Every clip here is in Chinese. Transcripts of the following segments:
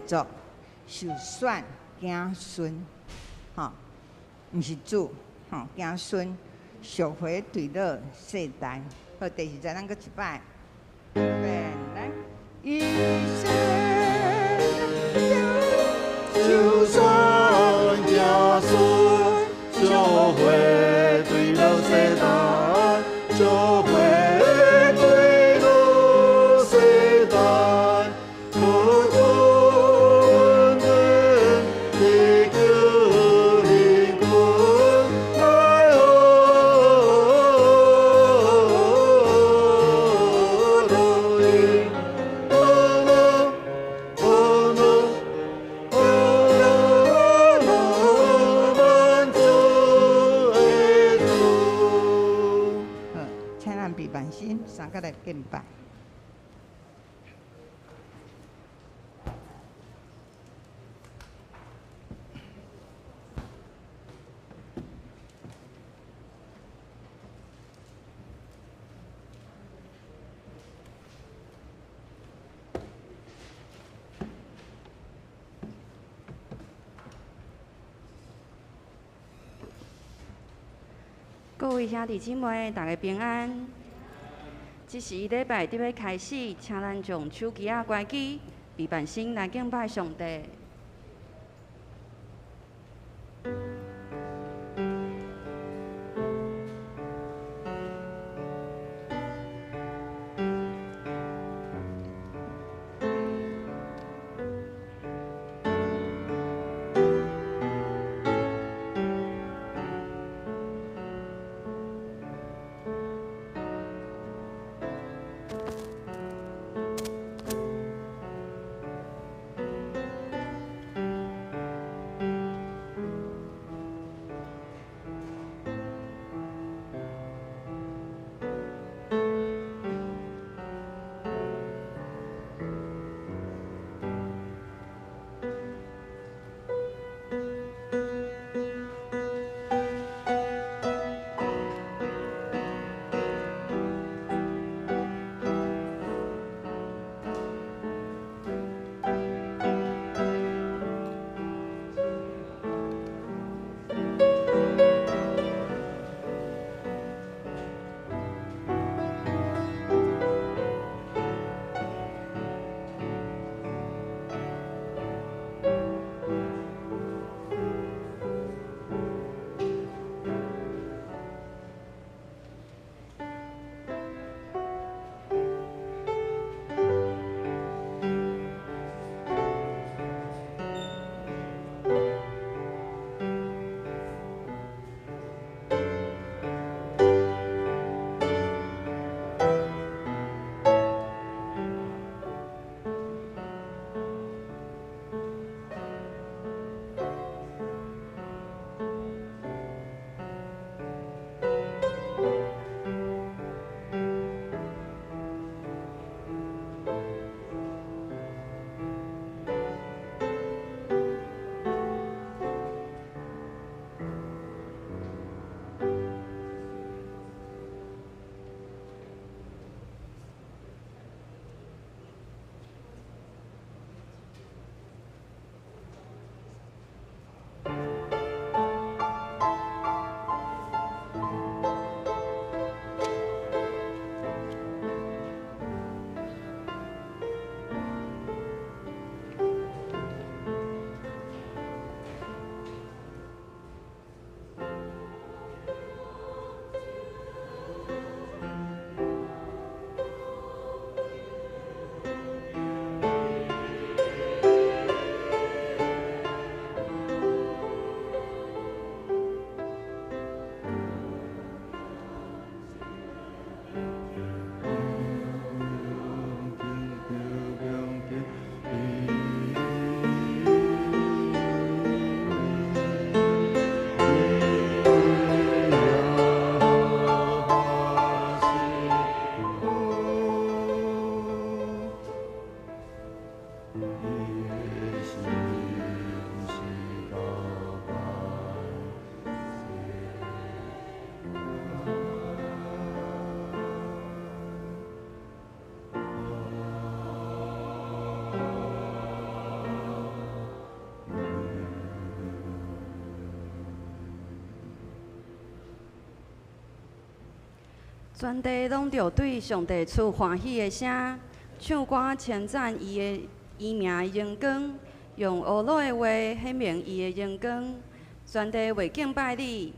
族受选子孙，吼，毋是主，吼，子孙续回对落世代。好，第二节咱搁一摆，来，一生就算子孙续回对落世代，续回对落世代，可尊人地久灵魂来请咱备万心，三个来敬拜。各位兄弟姊妹，大家平安。这是礼拜伫要开始，请咱将手机仔关机，备办心来敬拜上帝。全地拢着对上帝出欢喜的声，唱歌称赞伊名的荣光，用乌老的话显明伊的荣光。全地为敬拜你，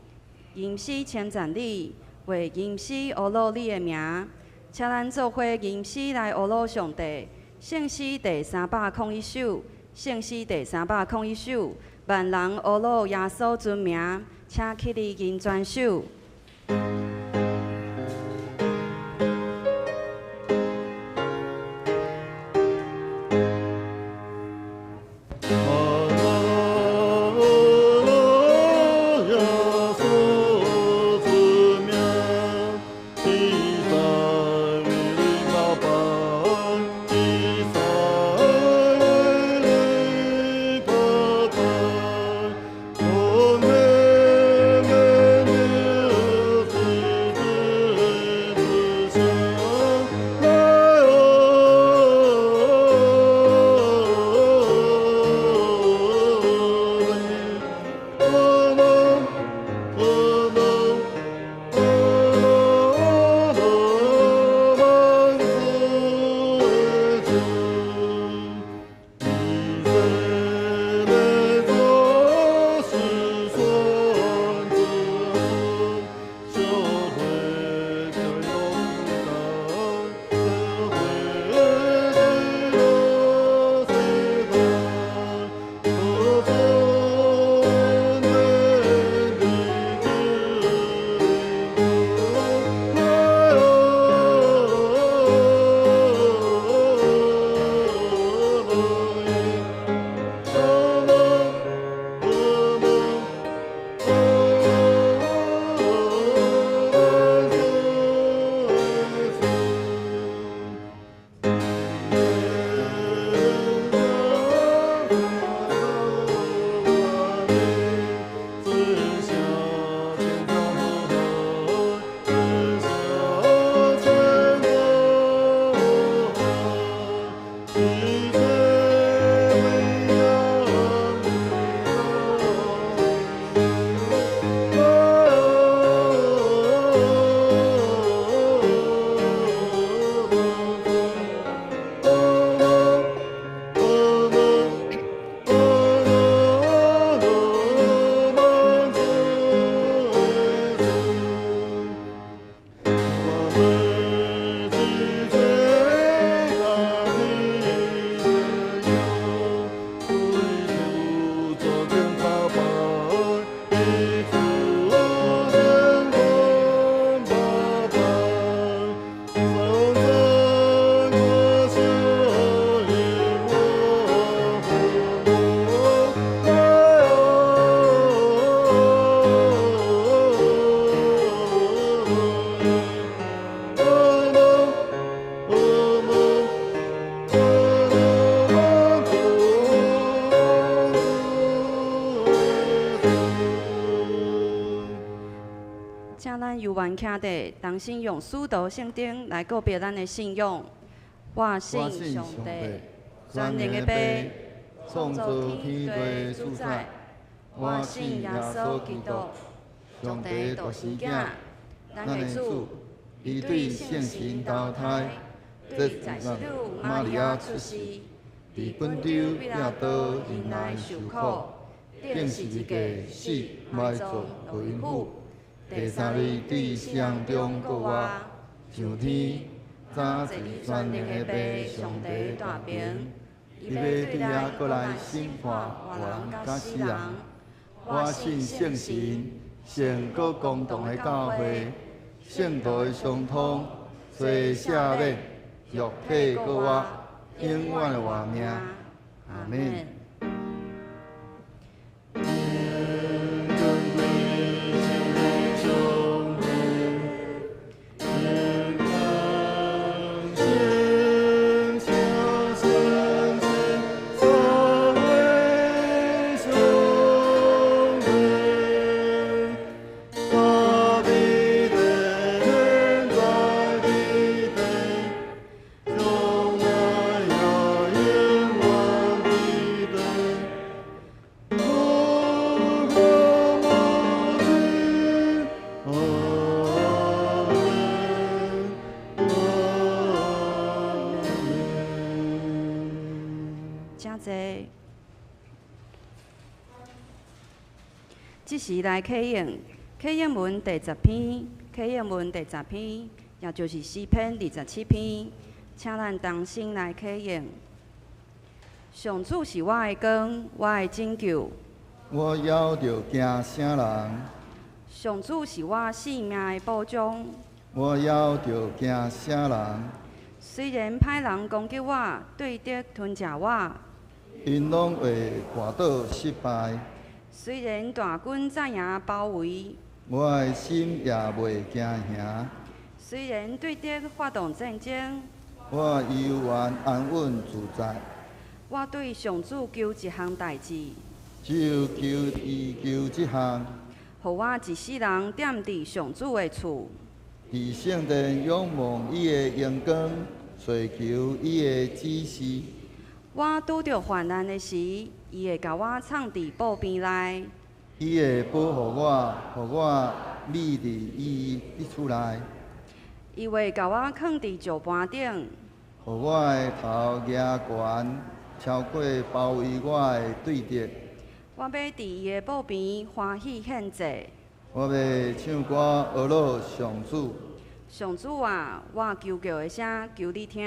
吟诗称赞你，为吟诗乌老你的名。请咱做伙吟诗来乌老上帝。圣诗第301首，圣诗第301首，万人乌老耶稣尊名，请起立吟全首。请咱犹原徛地，同心用使徒圣经来告别咱的信仰。我信上帝，全能的爸，创造天地主宰。我信耶稣基督，上帝独生子，咱的主，伊对圣神投胎，这是女玛利亚出世，伫本州彼拉多院内受苦，顶十字架死，埋葬落阴府。第三日伫死人中复活，上天，早是全能的爸上帝大名，伊要对咱过来审判活人甲死人。我信圣神，圣过公堂的教会，圣道的相通，随赦免，肉体过活，永远的活命。阿门。真济。即时来启应，启应文第10篇，启应文第10篇，也就是诗篇27篇，请咱同心来启应。上主是我的光，我的拯救。我还着惊啥人？上主是我性命的保障。我还着惊啥人？虽然歹人攻击我，对敌吞食我，因拢会滑倒失败。虽然大军战营包围，我的心也袂惊吓。虽然对敌发动战争，我悠然安稳自在。我对上主求一项代志，只有求伊求这项，互我一世人踮伫上主的厝，伫圣殿仰望伊的阳光，寻求伊的指示。我拄着患难的时，伊会甲我藏伫布边内，伊会保护我，互我匿伫伊的厝内，伊会甲我放伫石盘顶，互我的头举悬，超过包围我的对敌。我要伫伊的布边欢喜献祭。我要唱歌学乐上主。上主啊，我求救的声求你听，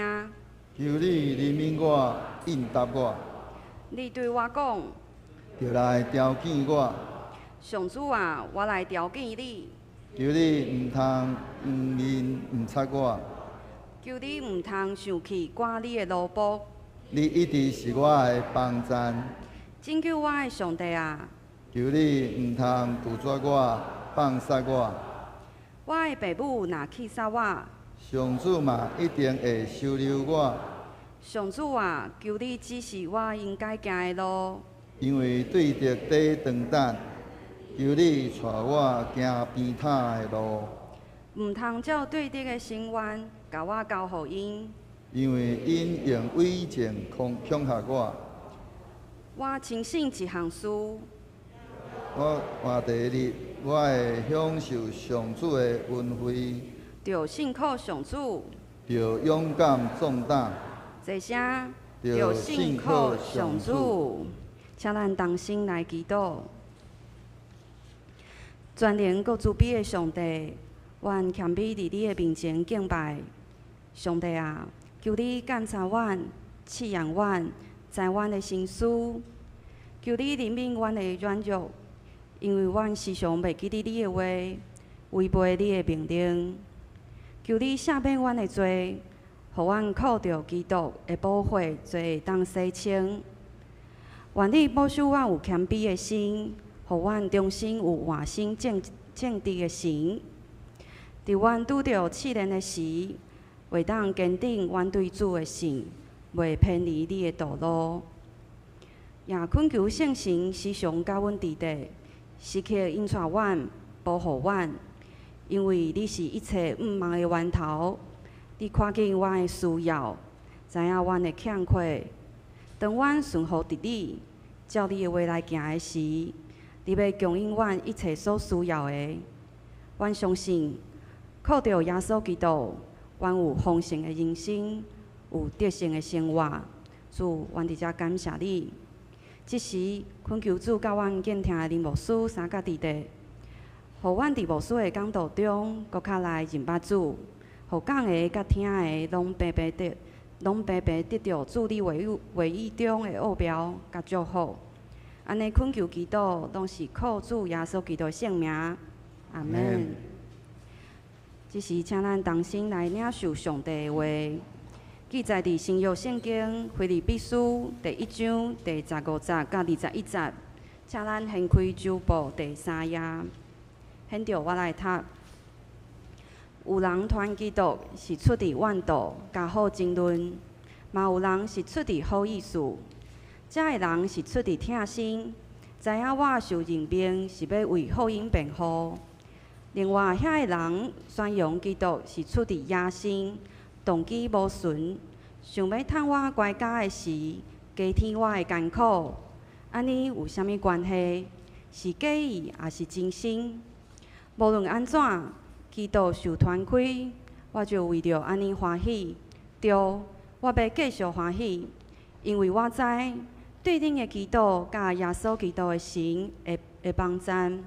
求你怜悯我，应答我，你对我讲。就来调见我。上主啊，我来调见你，求你毋通毋面毋察我，求你毋通生气赶你的奴仆，你一直是我的帮赞。拯救我的上帝啊！求你毋通杜绝我，放杀我。我的爸母若气杀我，上主嘛一定会收留我，上主啊，求你指示我应该行的路，因为对敌在长等。求你带我行偏袒的路，毋通照对敌的心愿，甲我交互因。因为因用伪证恐吓我。我轻信一项事，我换第日，我会享受上主的恩惠，着信靠上主，着勇敢壮胆，这声着信靠上主。请咱同心来祈祷。全能阁慈悲的上帝，愿谦卑伫你的面前敬拜。上帝啊，求你检查阮、试验阮，知阮的心思，求你怜悯阮的软弱，因为阮时常袂记得你的话，违背你的命令。求你赦免阮的罪，互阮靠着基督的宝血，罪当洗清。愿你保守阮有谦卑的心。互阮终身有换心正直的心，伫阮拄着试炼的时，会当坚定阮对主的信，袂偏离你的道路。也恳求圣神时常甲阮伫地，时刻引带阮、保护阮，因为你是一切毋茫的源头。你看见阮的需要，知影阮的欠缺。当阮顺服伫你，照你的话来行的时，你要供应阮一切所需要的，阮相信，靠着耶稣基督，阮有丰盛的人生，有得胜的生活。主，阮伫遮感谢你。即时恳求主教阮敬听的林牧师三甲伫地，互阮伫牧师的讲道中，搁较来认捌主，互讲的甲听的拢白白得到主你话语中的奥妙甲祝福。安尼恳求祈祷，拢是靠主耶稣基督的圣名，阿门。即时请咱同心来领受上帝的话，记载伫新约圣经腓立比书第1章第15节到21节，请咱掀开旧部第3页，显着我来读。有人传基督是出伫怨道，甲好争论；嘛有人是出伫好意思。遮个人是出伫疼心，知影我受任命是要为福音辩护；另外遐个人宣扬基督是出伫野心，动机无纯，想要趁我乖家的时，加添我的艰苦。安尼有啥物关系？是假意还是真心？无论安怎，基督受传开，我就为着安尼欢喜。对，我要继续欢喜。因为我知对恁的祈祷甲耶稣基督的神会帮赞，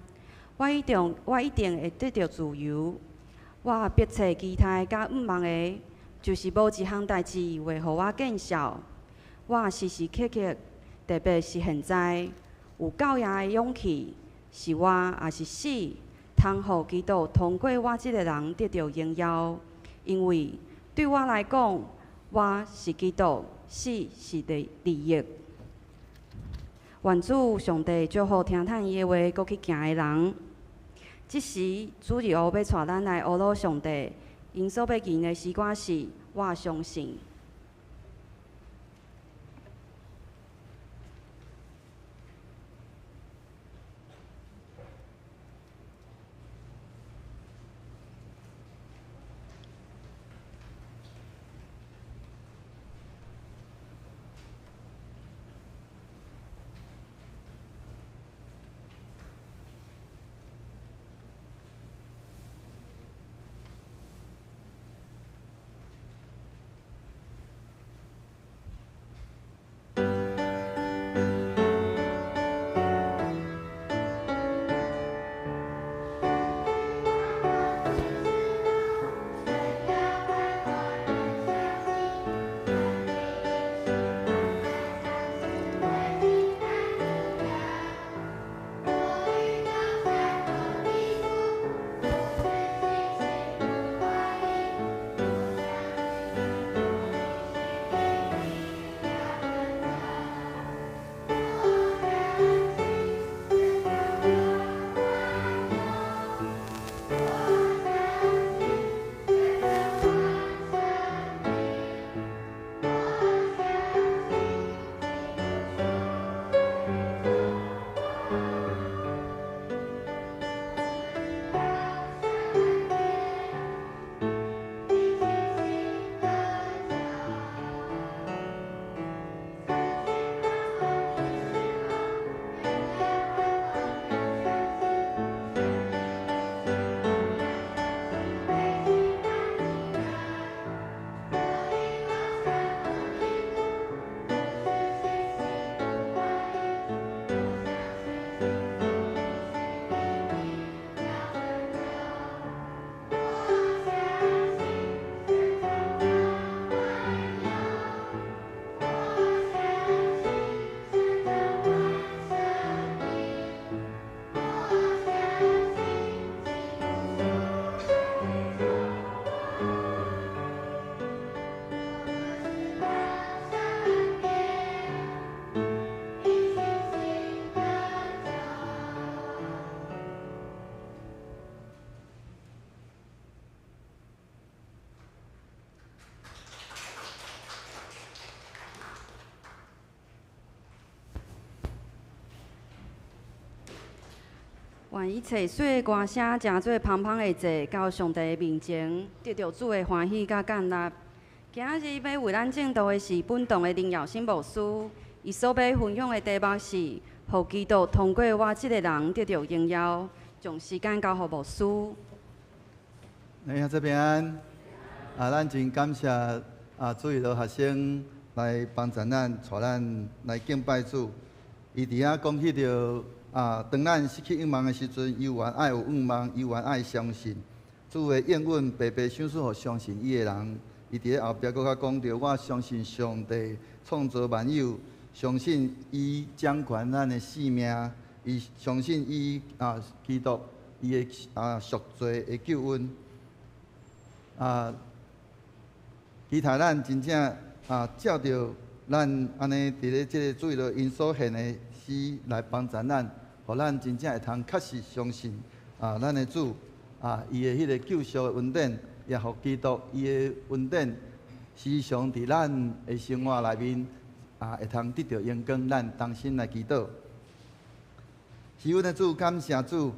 我一定会得到自由。我迫切期待甲毋茫的，就是无一项代志会互我见效。我时时刻刻，特别是现在，有够赢的勇气，是我也是死，通互基督通过我即个人得到荣耀。因为对我来讲，我是基督，死是利益。愿主上帝祝福听叹伊的话，搁去行的人。即时主耶稣要带咱来阿罗上帝，因所要行的诗歌是我相信。愿一切水的歌声，真做芳芳的坐到上帝的面前，得到主的欢喜甲感纳。今日要为咱正道的是本堂的灵耀新牧师，伊所要分享的题目是“互基督通过我这个人得到荣耀”。将时间交予牧师。兄这边咱真感谢主义的学生来帮助咱，带咱来敬拜主。伊伫遐讲起着当咱失去永望的时阵，犹原爱有永望，犹原爱相信。主的应允白白赏赐予相信伊的人。伊伫咧后壁搁较讲着，我相信上帝创造万有，相信伊掌权咱的性命，伊相信伊基督伊的赎罪的救恩。期待咱真正照着咱安尼伫咧即个主义的因所献的诗来帮助咱，互咱真正会通确实相信咱的主伊的迄个救赎的恩典，也互基督伊的恩典时常伫咱的生活内面会通得到阳光，咱同心来祈祷。是阮的主，感谢主，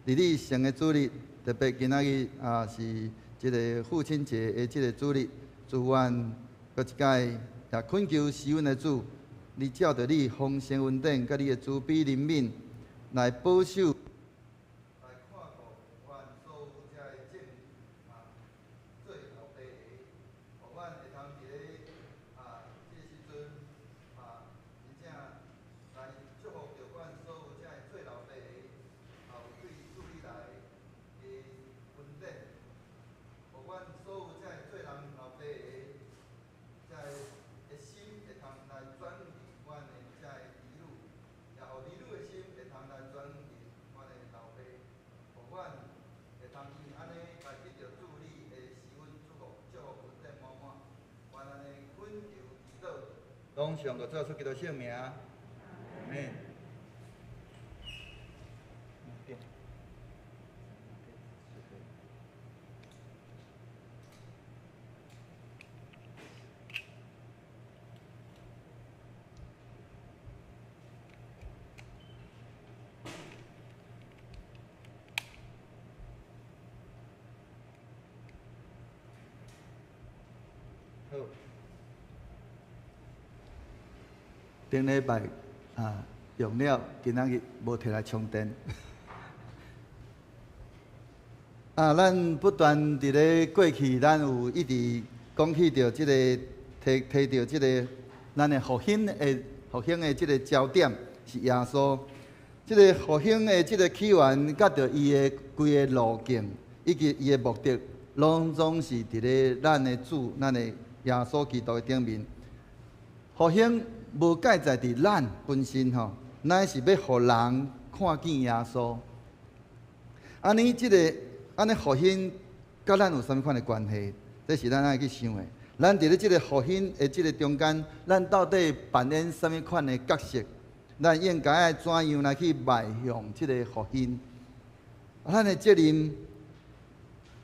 伫你生的主日，特别今仔日是即个父亲节的即个主日，祝愿搁一届也恳求是阮的主，你照着你丰盛恩典，甲你的慈悲怜悯来保守。拢上个做出基督圣名。阿门。好。顶礼拜用了，今仔日无摕来充电。咱不断伫咧过去，咱有一直讲起着即个提着即个咱的复兴的即个焦点是耶稣。即个复兴的即个起源，甲着伊的规个路径，以及伊的目的，拢总是伫咧咱的主，咱的耶稣基督的顶面。复兴无介在伫咱本身吼，乃是要互人看见耶稣。安尼复兴，甲咱有啥物款的关系？这是咱爱去想的。咱伫咧即个复兴的即个中间，咱到底扮演啥物款的角色？咱应该爱怎样来去迈向即个复兴？咱的责任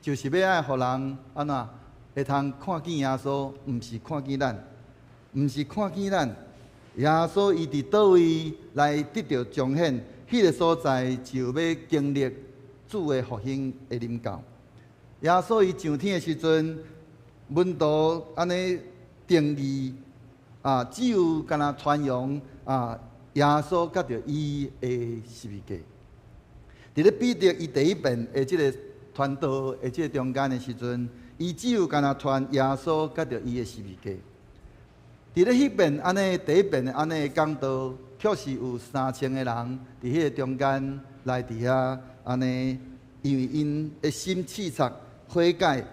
就是要爱互人安怎会通看见耶稣，毋是看见咱，毋是看见咱。耶稣伊伫倒位来得到彰显，迄个所在就要经历主的复兴的临到。耶稣伊上天的时阵，门徒安尼定义只有干那传扬耶稣甲着伊的十字架。伫咧彼得伊第一遍的即个传道的即个中间的时阵，伊只有干那传耶稣甲着伊的十字架。伫咧迄遍安尼第一遍安尼讲道，确实有3000个人伫迄个中间来伫遐安尼，因为因的心刺察悔改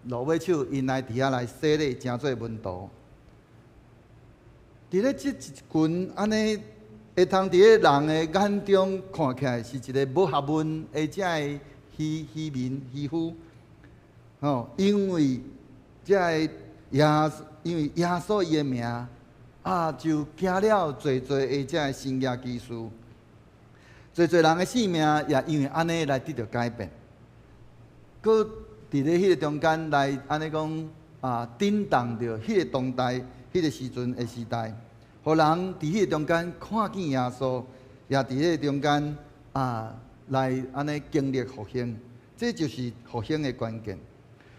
落尾手，因来伫遐来洗礼，成做门徒。伫咧即一群安尼，会通伫咧人的眼中看起来是一个无学问的遮个渔夫，因为遮个因为耶稣伊的名就行了侪的遮个神迹奇事，侪人的性命也因为安尼来得到改变。搁伫咧迄个中间来安尼讲震动着迄个当代。迄个时阵的时代，互人伫迄个中间看见耶稣，也伫迄个中间来安尼经历复兴，这就是复兴的关键。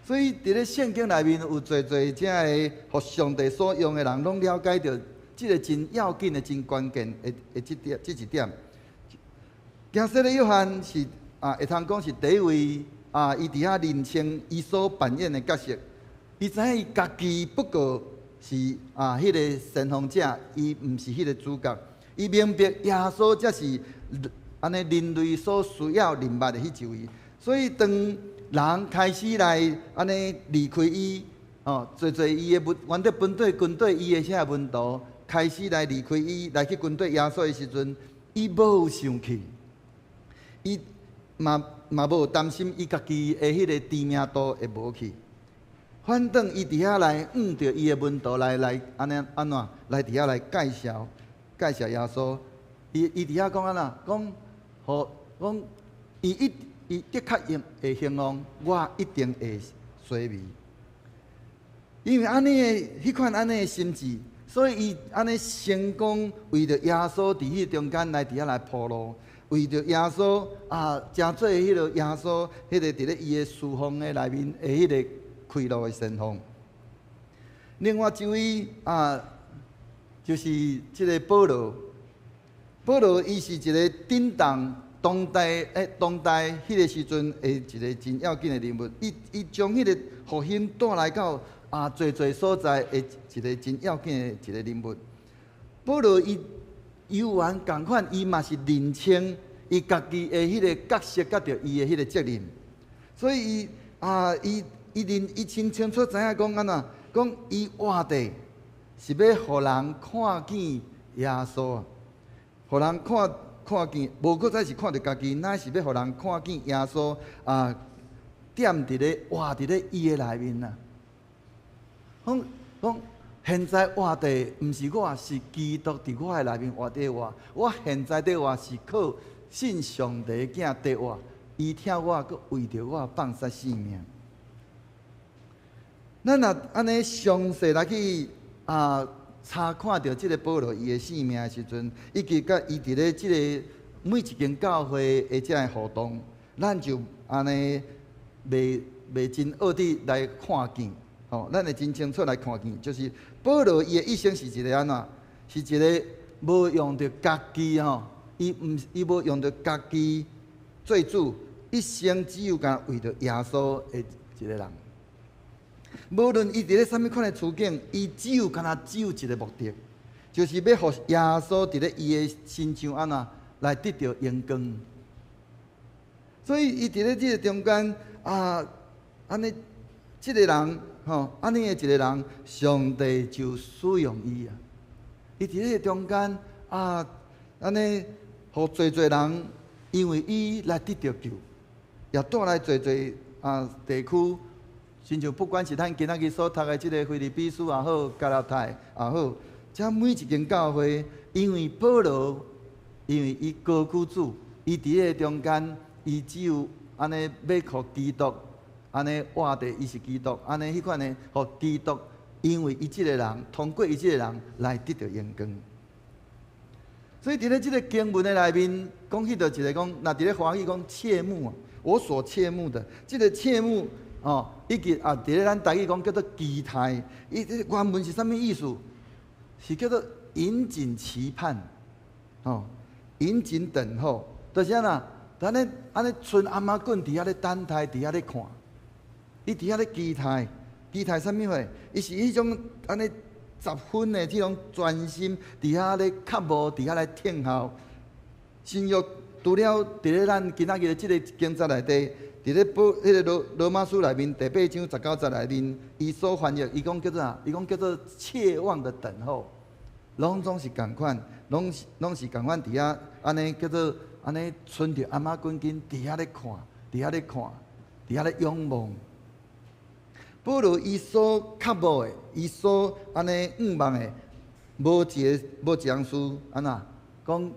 所以伫咧圣经内面有侪遮个互上帝所用的人，拢了解到即个真要紧的、真关键的即一点。行洗的约翰是会通讲是第一位伊伫遐认清伊所扮演的角色，伊知影伊家己不过。是迄个先锋者，伊毋是迄个主角。伊明白耶稣才是安尼人类所需要认捌的迄一位。所以当人开始来安尼离开伊，侪伊的原得军队伊的遐门徒开始来离开伊，来去军队耶稣的时阵，伊无生气，伊嘛无担心伊家己的迄个知名度会无去。反正伊伫遐来着伊的门徒来安怎来伫遐来介绍耶稣。伊伫遐讲安怎讲伊的确会形容我一定会衰微，因为安尼的迄款安尼的心智，所以伊安尼成功为着耶稣伫迄中间来伫遐来铺路，为着耶稣诚做迄个耶稣迄个伫咧伊的侍奉的内面的迄个。开路的先锋。另外一位就是即个保罗。保罗伊是一个震动当代迄个时阵的一个真要紧的人物。伊将迄个复兴带来到侪所在的一个真要紧的一个人物。保罗伊犹原共款，伊嘛是认清伊家己的迄个角色，甲着伊的迄个责任，所以伊清楚知影讲安怎，讲伊活地是要互人看见耶稣，互人看见，无搁再是看着家己，乃是要互人看见耶稣踮伫咧活伫咧伊的内面呐。讲现在活地毋是我，是基督伫我的内面活地活。我现在伫活是靠信上帝的囝伫活，伊疼我，佮为着我放下性命。咱若安尼详细来去查看到即个保罗伊的性命的时阵，以及甲伊伫咧即个每一间教会的遮个互动，咱就安尼袂真恶地来看见。吼，咱会真清楚来看见，就是保罗伊的一生是一个安怎？是一个无用着家己吼，伊无用着家己做主，一生只有干为着耶稣的一个人。无论伊伫咧啥物款的处境，伊只有一个目的，就是要互耶稣伫咧伊的身上安怎来得到荣光。所以伊伫咧即个中间安尼，即个人。吼，安尼的一个人，上帝就使用伊啊！伊伫咧中间安尼，互侪人因为伊来得到救，也带来侪地区，亲像不管是咱今仔日所读的即个腓立比书也好，加拉太也好，遮每一间教会，因为保罗，因为伊高举主，伊伫咧中间，伊只有安尼要互基督。安尼活地，伊是基督，安尼迄款呢，互基督，因为伊即个人，通过伊即个人来得到荣光。所以伫咧即个经文的内面，讲迄着一个讲，若伫咧华语讲切慕啊，我所切慕的，即个切慕哦，以及伫咧咱台语讲叫做期待，伊原文是啥物意思？是叫做引颈期盼，哦，引颈等候，就是安那，咱咧安尼剩阿妈棍伫遐咧等待，伫遐咧看。伊伫遐咧期待啥物货？伊是迄种安尼10分的即种专心，伫遐咧较无，伫遐咧听候。新约除了伫咧咱今仔日即个经节内底，伫咧迄个罗马书内面第8章19节内面，伊所翻译，伊讲叫做啥？伊讲叫做切望的等候，拢是共款，拢是共款伫遐安尼叫做安尼剩着阿妈滚紧伫遐咧看，伫遐咧看，伫遐咧仰望。保罗伊所渴慕的，伊所安尼仰望的，无一样事安那讲，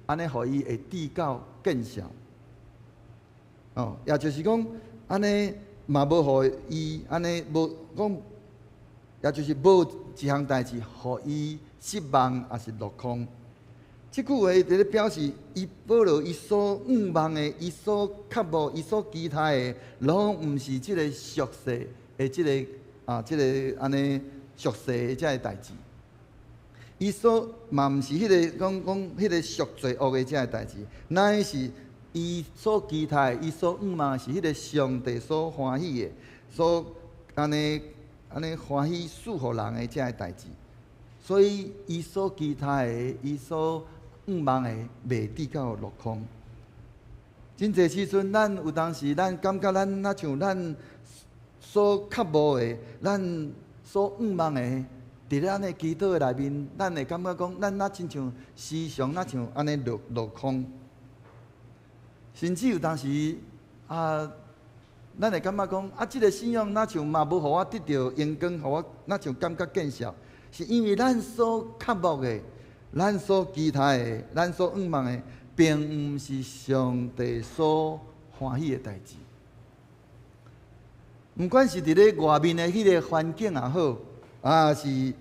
安尼互伊会至高见效。哦，也就是讲，安尼嘛无互伊安尼无讲，也就是无一项代志互伊失望，也是落空。即句话伫咧表示，伊保罗伊所仰望的，伊所渴慕，伊所期待的，拢毋是即个俗世的即个安尼俗世的遮个代志。伊所嘛毋是迄个讲迄个俗罪恶的遮个代志，乃是伊所期待、伊所仰望的是迄个上帝所欢喜的，所安尼欢喜赐互人的遮个代志。所以伊所期待的，伊所仰望的，袂至到落空。真侪时阵，咱有当时咱感觉咱若像咱所渴慕的，咱所仰望的，伫咱的祈祷的内面，咱会感觉讲，咱若亲像时常若像安尼落空。甚至有当时咱会感觉讲，即个信仰若像嘛无互我得到荣光，互我若像感觉见效，是因为咱所渴慕的。咱所期待的，咱所仰望的，并毋是上帝所欢喜的代志。毋管是伫咧外面的迄个环境也好，是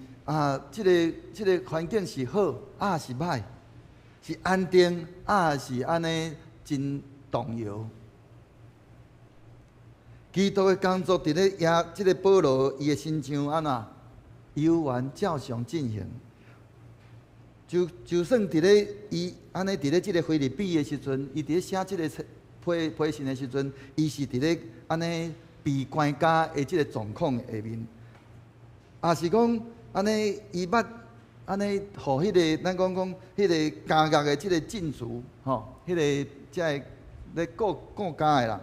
即个环境是好，是歹，是安定，是安尼真动摇。基督的工作伫咧即个保罗伊的身上安那悠然照常进行。就算伫咧伊安尼伫咧即个腓立比的时阵，伊伫咧写即个批信的时阵，伊是伫咧安尼被关押的即个状况下面，也是讲安尼伊捌安尼互迄个咱讲迄个监狱的即个禁足吼，迄个即个咧顾家的人，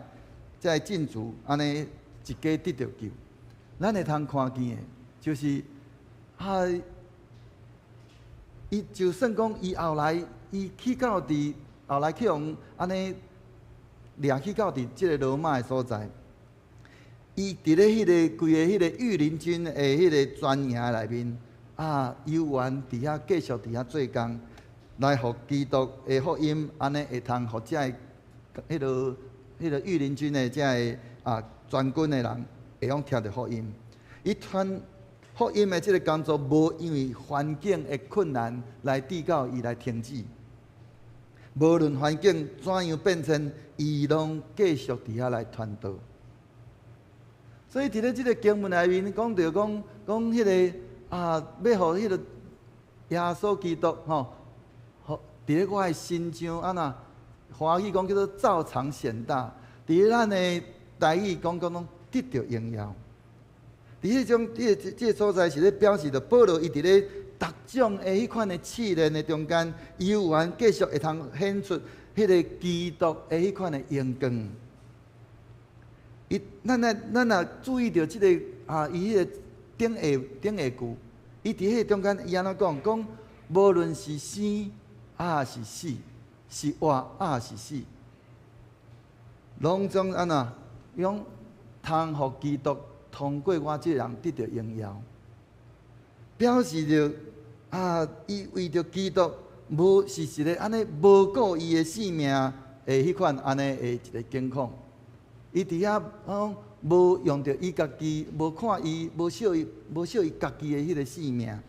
即个禁足安尼一家得到救，咱会通看见的，就是伊就算讲伊后来伊去到后来去互安尼掠去到即个罗马的所在，伊伫咧迄个规个迄个御林军的迄个专营内面，有缘伫遐继续伫遐做工，来互基督的福音安尼会通互遮个迄个御林军的遮个全军的人会用听到福音。伊传福音的即个工作，无因为环境的困难来抵到伊来停止。无论环境怎样变迁，伊拢继续伫遐来传道。所以伫咧即个经文内面讲到讲迄个要互迄个耶稣基督吼，伫咧我的心上华语讲叫做照常显大。伫咧咱的台语讲拢得到荣耀。伫迄种即个所在是咧表示着保罗伊伫咧各种的迄款的试炼的中间，伊有缘继续会通显出迄个基督的迄款的荣光。咱若注意到即个伊迄个顶下句，伊伫迄中间伊安怎讲？讲无论是生是死，是活是死，拢总用通互基督通过我这个人得到荣耀，表示着伊为着基督无是一个安尼无顾伊的性命的迄款安尼的一个境况。伊伫遐无用着伊家己，无看伊，无惜伊家己的迄个性命。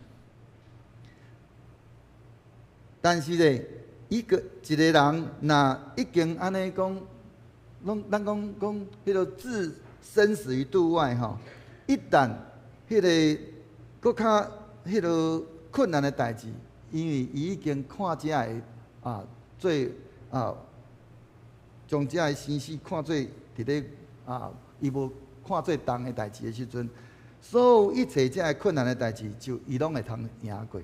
但是咧，一个人若已经安尼讲，咱讲迄个置生死于度外吼。一旦迄个搁较迄个困难的代志，因为伊已经看遮个做将遮个生死看做伫咧伊无看做重的代志的时阵，所有一切遮个困难的代志，就伊拢会通赢过。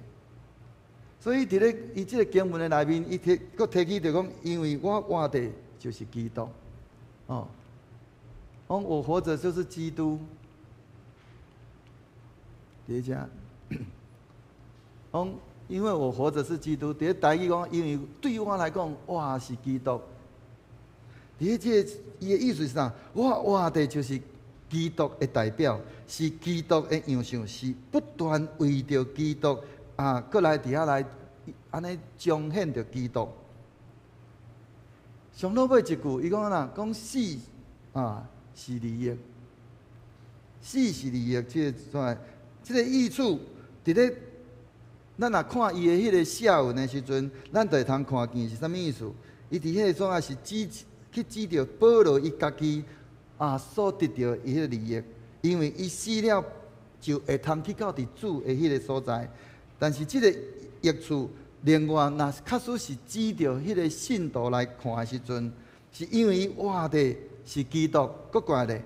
所以伫咧伊即个经文的内面，伊佫提起着讲，因为我活的就是基督，我活着就是基督。伫遮，因为我活着是基督。伫咧台语讲，因为对我来讲，我是基督。伫即个伊的意思是啥？我活的就是基督的代表，是基督的样像，是不断为着基督搁来伫遐来安尼彰显着基督。上落尾一句，伊讲讲死是利益，死是利益，即个益处伫咧，咱若看伊的迄个写文的时阵，咱就会通看见是啥物意思？伊伫迄个所在是指着保罗伊家己所得到伊迄个利益，因为伊死了就会通去到伫主的迄个所在。但是即个益处，另外若确实是指着迄个信徒来看的时阵，是因为伊活的是基督，搁过来咧。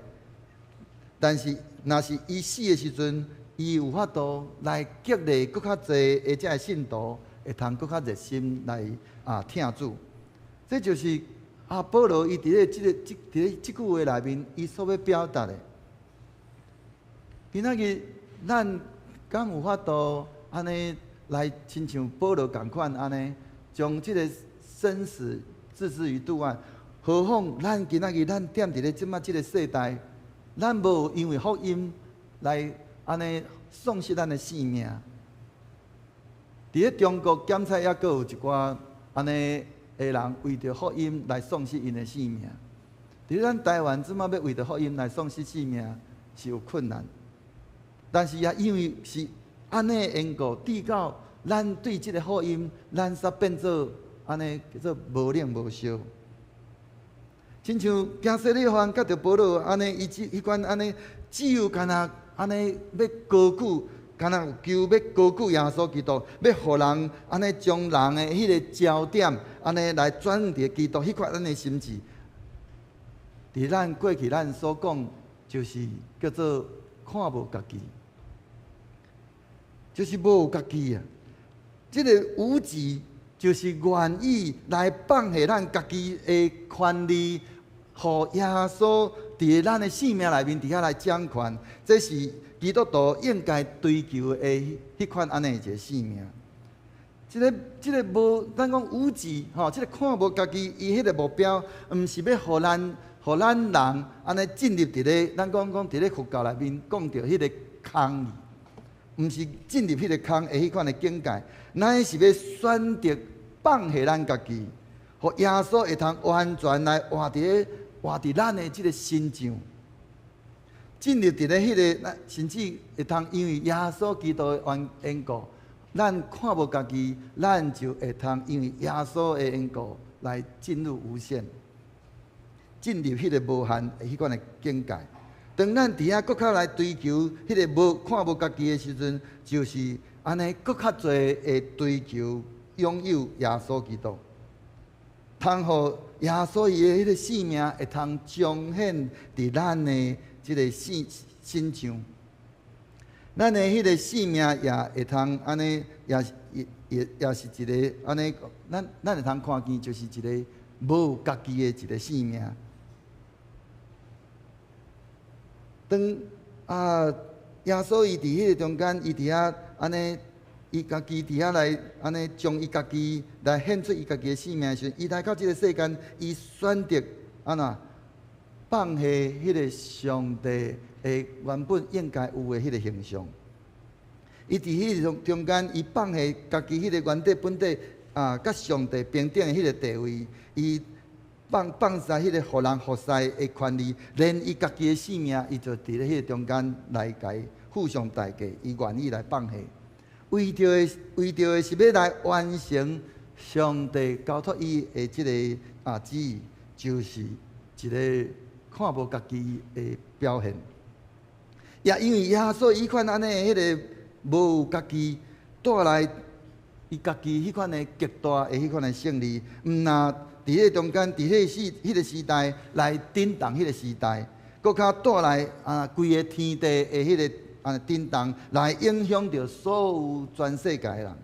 但是若是伊死的时阵，伊有法度来激励搁较侪的遮个信徒，会通搁较热心来听主。这就是保罗伊伫咧即句话内面，伊所要表达的。今仔日咱敢有法度安尼来亲像保罗共款安尼，将即个生死置之于度外？何况咱今仔日咱踮伫咧即马即个世代，咱无因为福音来安尼丧失咱的性命。伫咧中国检察也阁有一寡安尼的人为着福音来丧失因的性命。伫咧咱台湾即马要为着福音来丧失性命是有困难，但是也因为是安尼的缘故，至到咱对即个福音，咱煞变做安尼叫做无冷无烧。亲像加西利番甲着保罗安尼，迄款安尼，只有干那安尼要高举，干那求要高举耶稣基督，要互人安尼将人的迄个焦点安尼来转伫基督，迄款咱的心志。伫咱过去咱所讲，就是叫做看无家己，就是无有家己啊。即个无己就是愿意来放下咱家己的权利，互耶稣伫咱的性命内面底下来掌权。这是基督徒应该追求的迄款安尼一个性命。即个无，咱讲无己吼，即个看无家己，伊迄个目标，毋是要互咱互咱人安尼进入伫咧，咱讲伫咧佛教内面讲到迄个空义，毋是进入迄个空的迄款的境界，咱是要选择放下咱家己，互耶稣会通完全来活伫咱的即个心上，进入伫咧迄个，甚至会通因为耶稣基督的缘故，咱看无家己，咱就会通因为耶稣的缘故来进入无限。进入迄个无限的迄款的境界。当咱伫遐搁较来追求迄个看无家己的时阵，就是安尼搁较侪会追求拥有耶稣基督，通互耶稣伊的迄个性命会通彰显伫咱的即个身上。咱的迄个性命也会通安尼，也是一个安尼，咱会通看见，就是一个无家己的一个性命。当耶稣伊伫迄个中间，伊伫遐安尼，伊家己伫遐来安尼，将伊家己来献出伊家己的性命时，伊来到即个世间，伊选择安那放下迄个上帝的原本应该有的迄个形象。伊伫迄个中间，伊放下家己迄个原底本底甲上帝平等的迄个地位，伊。放下迄个互人服侍的权利，连伊家己的性命，伊就伫咧迄个中间来甲伊付上代价，伊愿意来放下。为着的是要来完成上帝交托伊的即个旨意，就是一个看无家己的表现。也因为耶稣伊款安尼迄个无家己带来伊家己迄款的极大的迄款的胜利，毋那。伫迄个中间，伫迄个时代来震动迄个时代，搁较带来规个天地的迄个震动，来影响着所有全世界的人。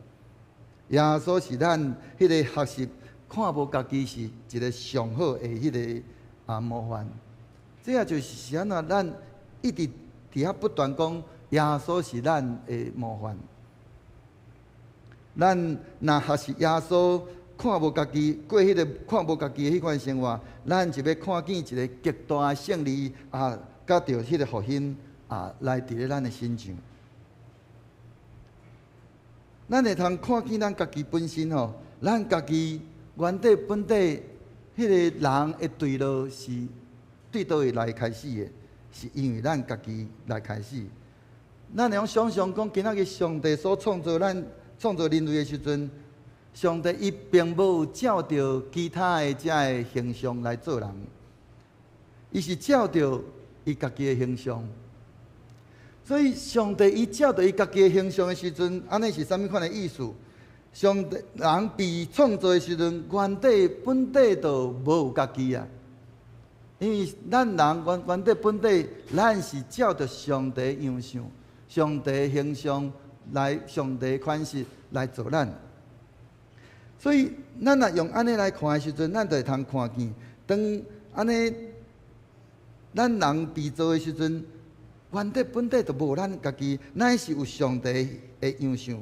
耶稣是咱迄个学习看无家己是一个上好的迄个模范。这也就是安怎，咱一直伫遐不断讲，耶稣是咱的模范。咱若学习耶稣。看无家己过迄个看无家己的迄款生活，咱就要看见一个极大的胜利甲着迄个福音来伫咧咱的身上。咱会通看见咱家己本身吼，咱家己原底本底迄个人的对路是对倒位来开始的，是因为咱家己来开始。咱会用想象讲，今仔日上帝所创造咱创造人类的时阵。上帝伊并无照着其他的遮个形象来做人，伊是照着伊家己的形象。所以上帝伊照着伊家己的形象的时阵，安尼是啥物款的意思？上帝人被创造的时阵，原底本底就无有家己啊。因为咱人原底本底，咱是照着上帝的样相、上帝的形象来，上帝的款式来做咱。所以，咱若用安尼来看的时阵，咱就会通看见，当安尼，咱人被造的时阵，原底本底就无咱家己，乃是有上帝的样相。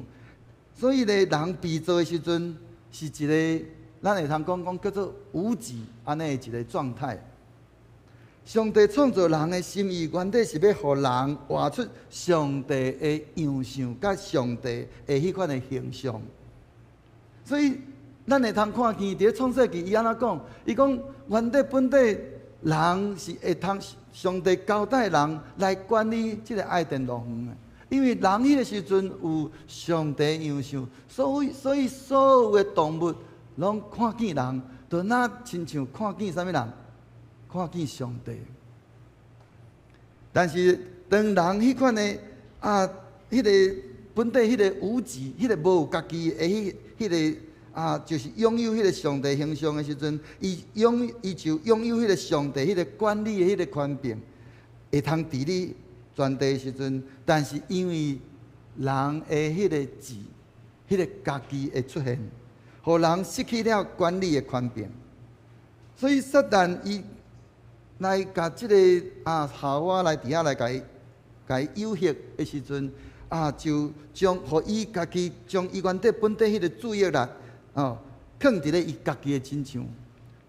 所以咧，人被造的时阵，是一个咱会通讲叫做无己安尼的一个状态。上帝创造人的心意，原底是要互人活出上帝的样相，甲上帝的迄款的形象。所以，咱会通看见，伫创世纪伊安怎讲？伊讲原底本底人是会通上帝交代人来管理即个爱甸乐园的，因为人迄个时阵有上帝样相，所以所有的动物拢看见人，就那亲像看见啥物人？看见上帝。但是当人迄款的迄个本底迄个无己、迄个无有家己的迄个就是拥有迄个上帝形象的时阵，伊就拥有迄个上帝迄个管理的迄个权柄，会通治理全地的时阵。但是因为人的迄个自、迄个家己的出现，互人失去了管理的权柄，所以撒旦伊来甲即个夏娃来伫遐来甲伊诱惑的时阵。就互伊家己将伊原底本底迄个注意力，放伫咧伊家己的身上。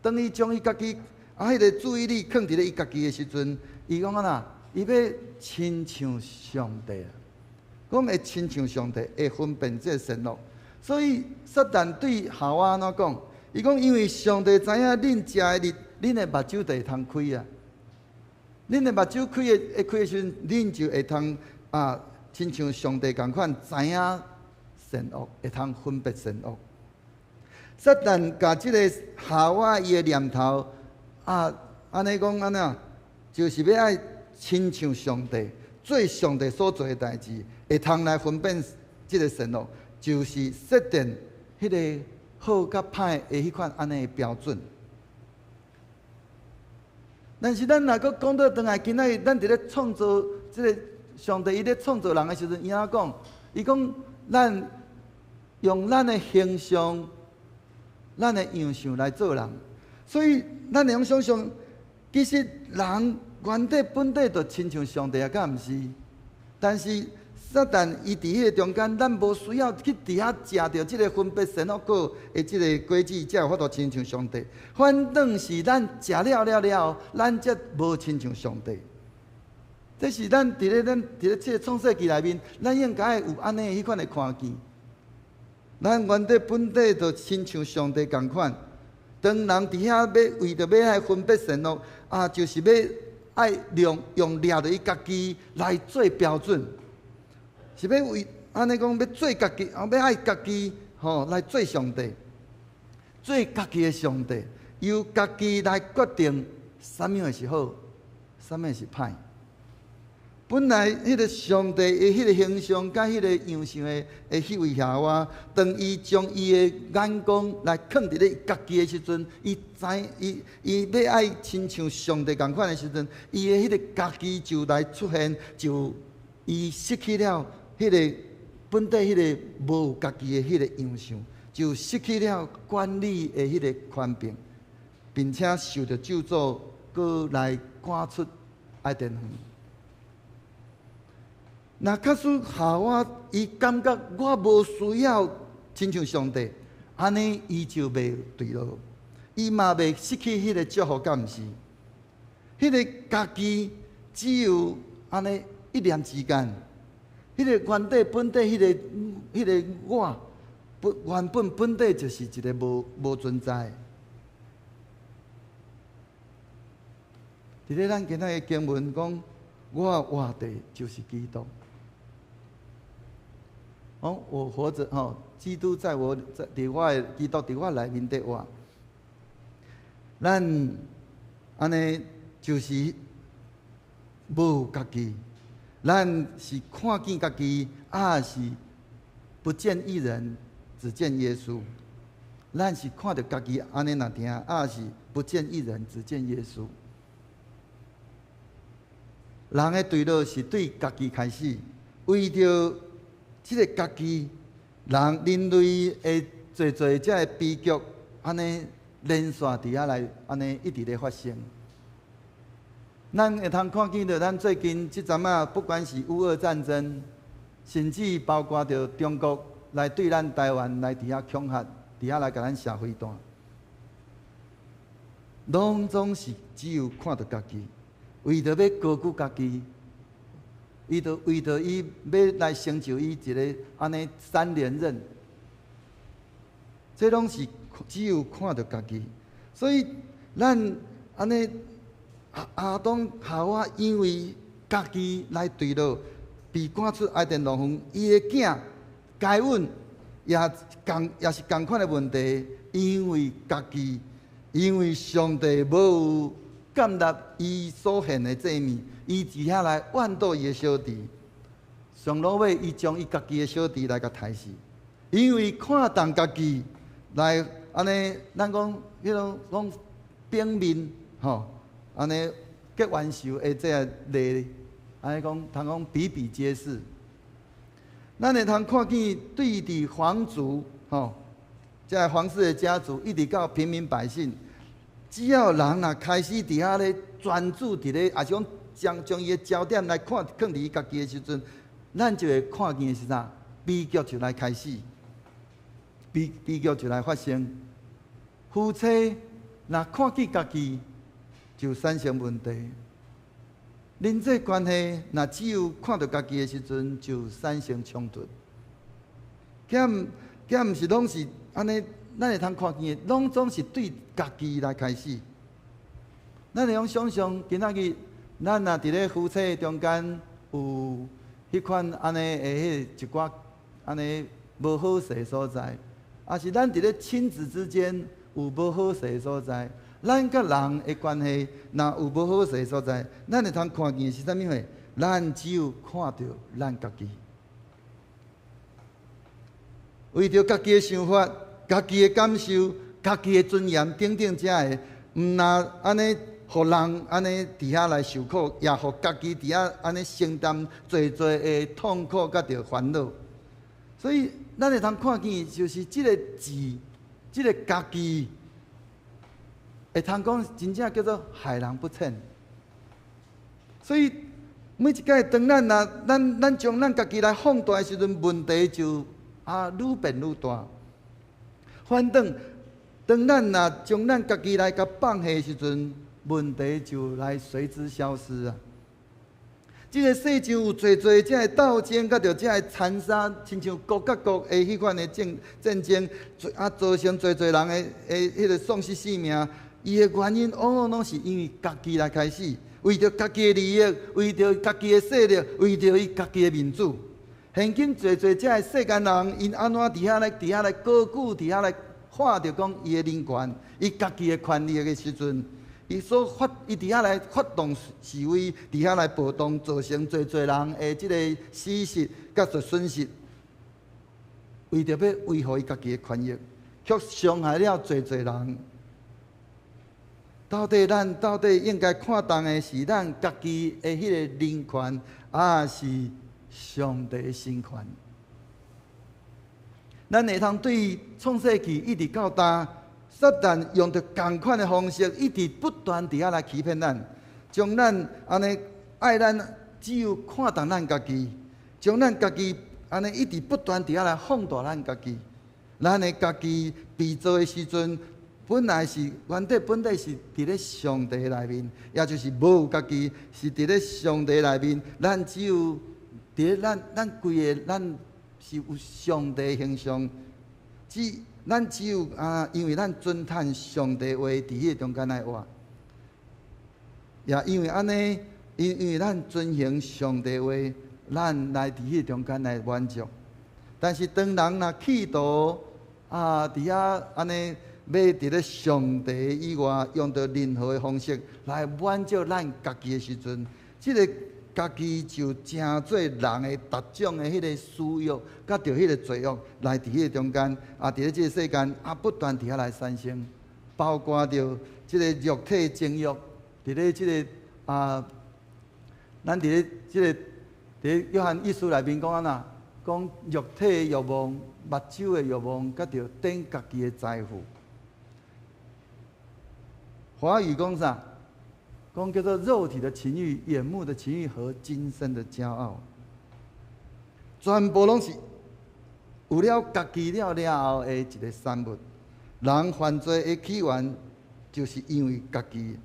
当伊将伊家己迄个注意力放伫咧伊家己的时阵，伊讲啊呐，伊要亲像上帝啊，讲会亲像上帝，会分辨这善恶。所以撒旦对夏娃安怎讲？伊讲因为上帝知影恁食的日，恁的目睭就会通开啊。恁的目睭开的时阵，恁就会通亲像上帝共款，知影善恶，会通分别善恶。撒旦甲即个夏娃伊的念头安尼讲安怎，就是要爱亲像上帝，做上帝所做的代志，会通来分辨即个善恶，就是设定迄个好甲歹的迄款安尼的标准。但是咱若阁讲到转来，今仔日咱伫咧创造即个上帝，伊咧创造人的时阵，伊安讲？伊讲咱用咱的形象、咱的样相来做人，所以咱会用想象，其实人原底本底就亲像上帝啊，敢毋是？但是撒旦伊伫迄个中间，咱无需要去伫遐食着即个分别善恶果的即个果子，才有法度亲像上帝。反倒是咱食了，咱则无亲像上帝。这是咱伫咧即个创世纪内面，咱应该有安尼迄款的看见。咱原底本底就亲像上帝共款。当人伫遐要为着要爱分别善恶就是要爱用掠着伊家己来做标准。是要为安尼讲，要做家己，要爱家己来做上帝，做家己的上帝，由家己来决定什么会是好，什么会是歹。本来迄个上帝的迄个形象，甲迄个样式的迄位夏娃，当伊将伊的眼光来放伫咧家己的时阵，伊要爱亲像上帝共款的时阵，伊的迄个家己就来出现，就伊失去了。迄个本底迄个无有家己的迄个样相，就失去了管理的迄个权柄，并且受到咒诅，搁来赶出爱甸园。那假使夏娃伊感觉我无需要亲像上帝，安尼伊就袂对路，伊嘛袂失去迄个祝福，敢毋是？迄个家己只有安尼一念之间。迄个原底本底迄个我，原本本底就是一个无存在。伫咧咱今仔日经文讲，我活的就是基督。我活着基督在我，伫我的基督伫我内面伫活。咱安尼就是无家己。咱是看见家己，是不见一人，只见耶稣。咱是看到家己安尼若听，是不见一人，只见耶稣。人的对路是对家己开始，为着即个家己，人类会做这个悲剧，安尼连续伫遐来，安尼一直咧发生。咱会通看见到，咱最近即阵不管是乌俄战争，甚至包括着中国来对咱台湾来伫遐恐吓，伫遐来甲咱社会弹，拢总是只有看到家己，为着要高举家己，为着伊要来成就伊一个安尼3连任，这拢是只有看到家己，所以咱安尼。亚当夏娃因为家己来对路，被赶出爱甸园。伊的囝该隐也是同款的问题，因为家己，因为上帝无有接纳伊所献的祭物，伊伫遐来怨妒伊的小弟。上落尾，伊将伊家己的小弟来甲杀死，因为看重家己来安尼，咱讲迄种讲表面安尼结冤仇的这个例，安尼讲，通讲比比皆是。咱会通看见对伫皇族，即皇室的家族，一直到平民百姓，只要人若开始伫遐咧专注伫咧，也是讲将伊的焦点来放伫伊家己的时阵，咱就会看见是啥？悲剧就来开始，悲剧就来发生。夫妻若看见家己，就产生问题。人际关系若只有看到家己的时阵，就产生冲突。毋是拢是安尼，咱会通看见的，拢总是对家己来开始。咱会用想象，今仔日咱若伫咧夫妻中间有迄款安尼的一寡安尼无好势所在，也是咱伫咧亲子之间有无好势所在，咱甲人的关系若有无好势所在，咱会通看见是啥物货？咱只有看到咱家己。为着家己的想法、家己的感受、家己的尊严等等遮的，毋若安尼，互人安尼伫遐来受苦，也互家己伫遐安尼承担侪的痛苦甲着烦恼。所以，咱会通看见，就是即个字，即个家己，会通讲真正叫做害人不浅。所以，每一摆当咱将咱家己来放大的时阵，问题就愈变愈大。反正，当咱若将咱家己来甲放下的时阵，问题就来随之消失啊！这个世上有侪侪这个斗争，甲着这个残杀，亲像国甲国的迄款的战争，造成侪侪人的迄个丧失性命。伊的原因往往拢是因为家己来开始，为着家己的利益，为着家己的势力，为着伊家己的民主。现今侪侪这个世间人，因安怎伫遐来高举，伫遐来看着讲伊的人权，伊家己的权利的时阵，伊伫遐来发动示威，伫遐来暴动，造成侪侪人的即个死失甲着损失，为着要维护伊家己的权益，却伤害了侪侪人。到底应该看重的是咱家己的迄个人权，还是上帝的神权？咱会通对创世纪一直到今，撒旦用着同款的方式，一直不断伫遐来欺骗咱，将咱安尼爱咱只有看重咱家己，将咱家己安尼一直不断伫遐来放大咱家己。咱的家己被造的时阵，本来是原底是伫咧上帝内面，也就是无有家己，是伫咧上帝内面。咱只有伫咧咱规个咱是有上帝形象，咱只有因为咱尊叹上帝话伫迄中间来活，也因为安尼，因为咱遵行上帝话，咱来伫迄中间来满足。但是当人若企图伫遐安尼。要伫咧上帝以外，用着任何的方式来满足咱家己的时阵，即个家己就成做人的各种的迄个私欲，甲着迄个罪恶来伫迄个中间，伫咧即个世间不断伫遐来产生，包括着即个肉体情欲，伫咧即个咱伫咧即个伫约翰一书内面讲安那，讲肉体的欲望、目睭的欲望，甲着等家己的财富。华语讲啥？讲叫做肉体的情欲、眼目的情欲和今生的骄傲，全部拢是有了家己了后的一个产物。人犯罪的起源就是因为家己。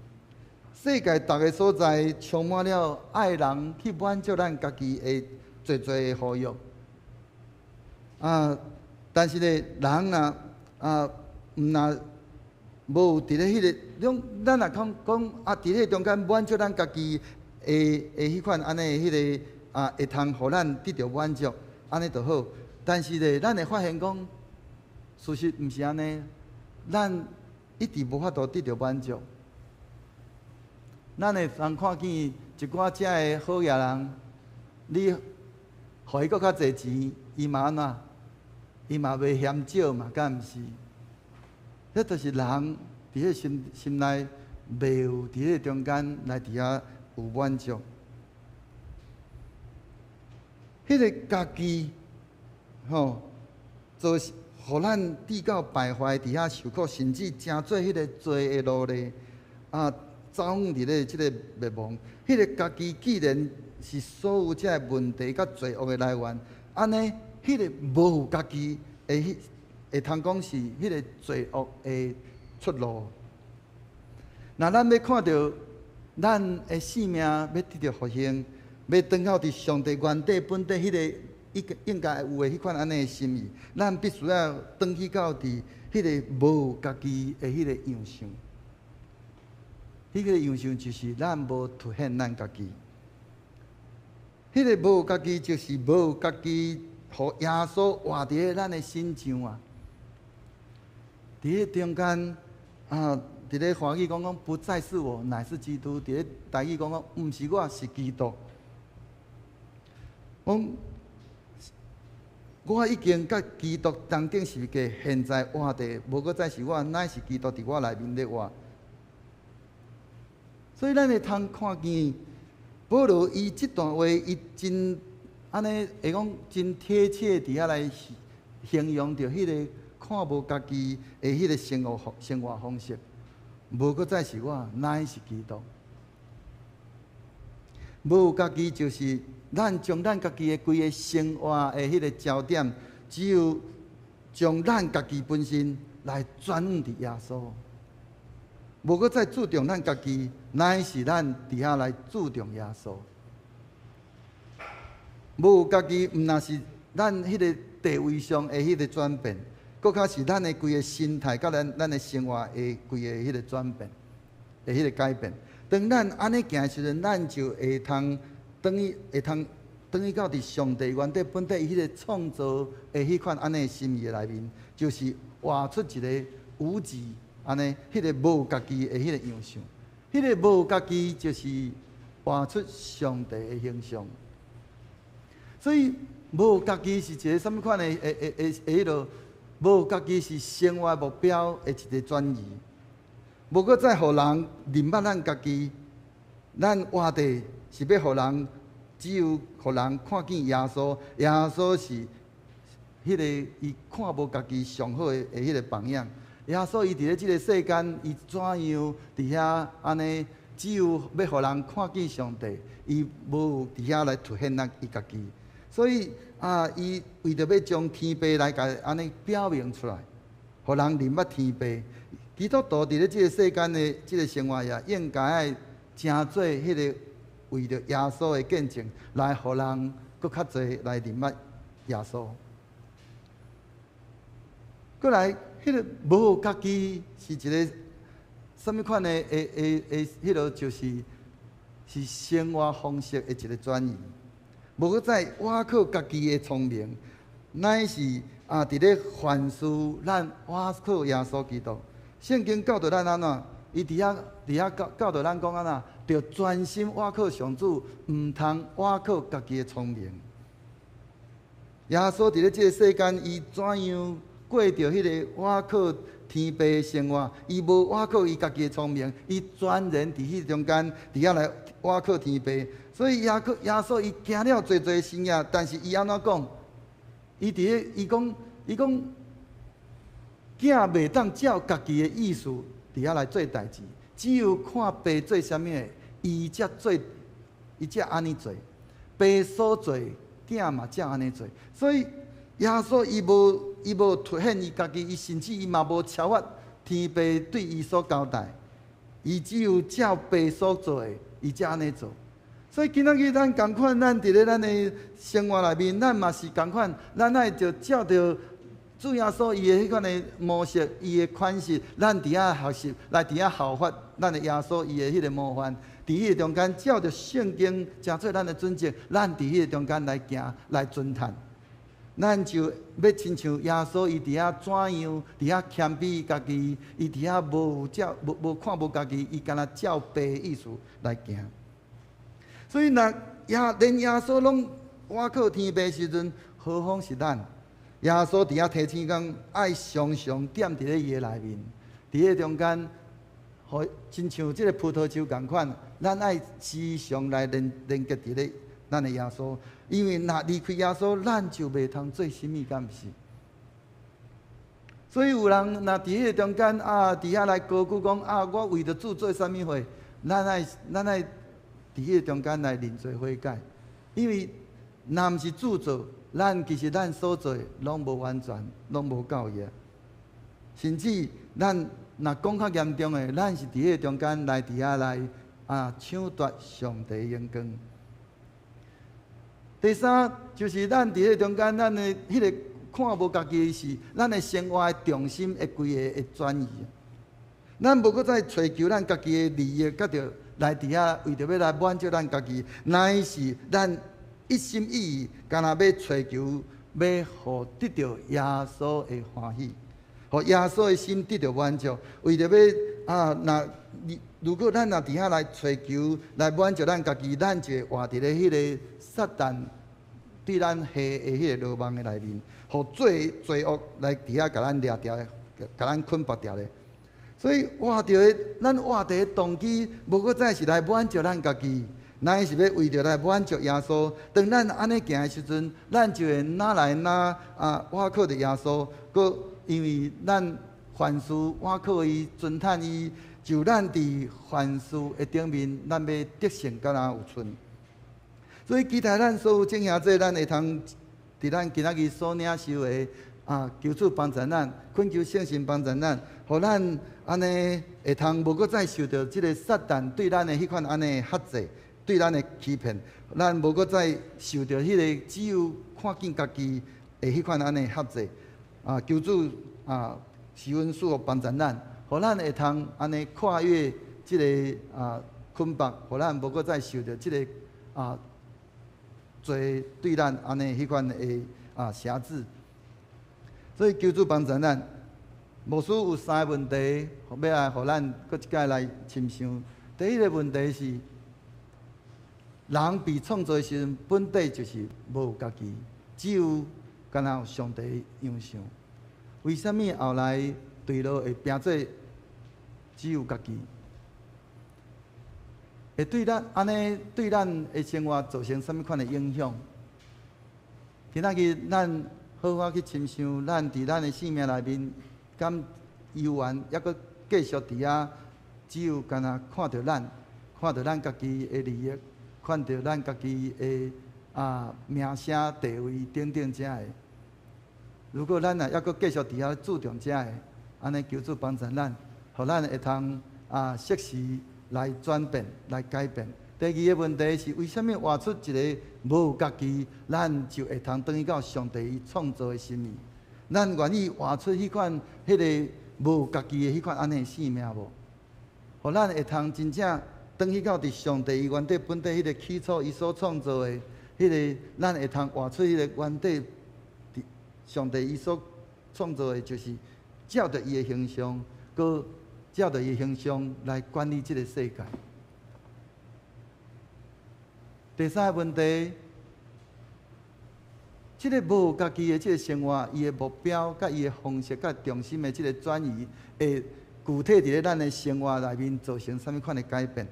世界逐个所在充满了爱人去满足咱家己的侪的好欲。但是呢，人若无伫咧迄个，咱若讲伫咧中间满足咱家己的迄款安尼迄个会通互咱得到满足，安尼就好。但是咧，咱会发现讲，事实毋是安尼，咱一直无法度得到满足。咱会通看见一寡遮的好野人，你互伊搁较侪钱，伊嘛安怎？伊嘛袂嫌少嘛，敢毋是？迄就是人伫迄心内袂有伫迄中间来伫遐有满足。迄个家己，做互咱跌到败坏伫遐受苦，甚至真做迄个罪的奴隶走伫咧即个灭亡。迄个家己既然是所有遮个问题甲罪恶的来源，安尼迄个无有家己会通讲是迄个罪恶的出路。那咱要看到咱的性命要得到复兴，要回到伫上帝原底本底迄个应该有的迄款安尼的心意，咱必须要回去到伫迄个无家己的迄个样相。迄个样相就是咱无凸显咱家己。迄个无家己就是无家己，互耶稣活伫咱的心上啊！伫迄中间啊，伫咧华语讲不再是我，乃是基督。伫咧台语讲毋是我，是基督。我已经甲基督同顶十字架，现在活伫，无搁再是我，乃是基督伫我内面咧活。所以咱会通看见保罗伊即段话，伊真安尼会讲真贴切伫遐来形容着迄个看无家己的迄个生活方式，无搁再是我，乃是基督。无家己就是咱将咱家己的规个生活的迄个焦点，只有将咱家己本身来转往伫耶稣。无搁再注重咱家己，乃是咱伫遐来注重耶稣。无家己，毋若是咱迄个地位上的迄个转变，搁较是咱的规个心态，甲咱的生活的规个迄个转变，的迄个改变。当咱安尼行的时阵，咱就会通等于到伫上帝原底本底伊迄个创造的迄款安尼心意内面，就是活出一个无己。安尼，迄个无家己的迄个样相，迄个无家己就是活出上帝的形象。所以无家己是一个什么款的迄落，无家己是生活目标的一个转移。无搁再互人认捌咱家己，咱活地是要互人，只有互人看见耶稣，耶稣是迄个伊看无家己上好的迄个榜样。耶稣伊伫咧即个世间，伊怎样伫遐安尼？只有要互人看见上帝，伊无伫遐来凸显伊家己。所以伊为着要将天父来甲安尼表明出来，互人认捌天父。基督徒伫咧即个世间的即个生活也应该爱诚做迄个为着耶稣的见证，来互人搁较侪来认捌耶稣。过来。迄个无家己是一个什么款的？迄落就是生活方式的一个转移。无搁再我靠家己的聪明，乃是伫咧反思咱我靠耶稣基督。圣经教导咱安怎？伊伫遐教导咱讲安怎？着专心我靠上主，毋通我靠家己的聪明。耶稣伫咧即个世间，伊怎样？过着迄个我靠天父的生活，伊无我靠伊家己的聪明，伊全然伫迄中间，伫遐来我靠天父。所以耶稣伊行了侪侪生涯，但是伊安怎讲？伊伫咧伊讲，囝袂当照家己的意思伫遐来做代志，只有看爸做啥物的，伊才安尼做。爸所做，囝嘛才安尼做。所以耶稣伊无凸显伊家己，伊甚至伊嘛无超越天父对伊所交代，伊只有照爸所做的，伊才安尼做。所以今仔日咱共款，咱伫咧咱的生活内面，咱嘛是共款，咱爱就照着主耶稣伊的迄款的模式，伊的款式，咱伫遐学习，来伫遐效法咱的耶稣伊的迄个模范。伫迄个中间，照着圣经，诚做咱的准则，咱伫迄个中间来行，来侦探。咱就要亲像耶稣，伊伫遐怎样？伫遐谦卑家己，伊伫遐无看无家己，伊干那照爸意思来行。所以连耶稣拢我靠天父时阵，何况是咱？耶稣伫遐提醒讲，爱常常踮伫咧伊的内面，伫迄中间，亲像即个葡萄树共款，咱爱时常来连接伫咧咱的耶稣。因为若离开耶稣，咱就袂通做甚物，敢毋是？所以有人若伫迄个中间伫遐来高举讲我为着主做啥物货，咱爱伫迄个中间来认罪悔改。因为若毋是主做，其实咱所做拢无完全，拢无够个，甚至咱若讲较严重的，咱是伫迄中间来伫遐来抢夺上帝的荣光。第三就是咱伫迄中间，咱的迄个看无家己是咱的生活的重心会规个会转移。咱无搁再追求咱家己的利益，甲着来伫遐为着要来满足咱家己，乃是咱一心一意，干那要追求，要互得到耶稣的欢喜，互耶稣的心得到满足。为着要如果咱若伫遐来追求，来满足咱家己，咱就会活伫咧迄个撒旦对咱下的迄个罗网的内面，互罪恶来伫遐甲咱掠掉，甲咱捆绑掉咧。所以咱活着的动机，无搁再是来满足咱家己，乃是要为着来满足耶稣。当咱安尼行的时阵，咱就会哪来我靠着耶稣，搁因为咱凡事我靠伊，尊叹伊，就咱伫凡事的顶面，咱要得胜敢若有剩。所以期待咱所有正兄姊，咱会通伫咱今仔日所领受的求主帮助咱，恳求圣神帮助咱，互咱安尼会通无搁再受到即个撒旦对咱的迄款安尼的辖制，对咱的欺骗，咱无搁再受到迄个只有看见家己的迄款安尼辖制。求主施恩赐福帮助咱，互咱会通安尼跨越即个捆绑，互咱无搁再受到即个罪对咱安尼迄款的辖制。所以求主帮助咱。牧师有3个问题，要来互咱搁一摆来深想。第一个问题是，人被创造的时阵，本底就是无有家己，只有敢若有上帝的样相。为什么后来对落会变做只有家己？会对咱安尼对咱的生活造成什么款的影响？今仔日咱好好去深想，咱伫咱的生命内面。敢游玩，抑搁继续伫遐，只有干那看到咱家己的利益，看到咱家己的名声地位等等遮的。如果咱抑搁继续伫遐注重遮的，安尼求主帮助咱，互咱会通适时来转变、来改变。第二个问题是，为什么活出一个无有家己，咱就会通转去到上帝伊创造的心意？咱愿意活出迄款、迄个无有家己的迄款安尼生命无？互咱会通真正转去到伫上帝伊原底本底迄个起初伊所创造的迄个，咱会通活出迄个原底上帝伊所创造的，就是照着伊的形象，佮照着伊的形象来管理这个世界。第三个问题。即个无有家己的即个生活，伊的目标、甲伊的方式、甲重心的即个转移，会具体伫咧咱的生活内面造成什么款的改变？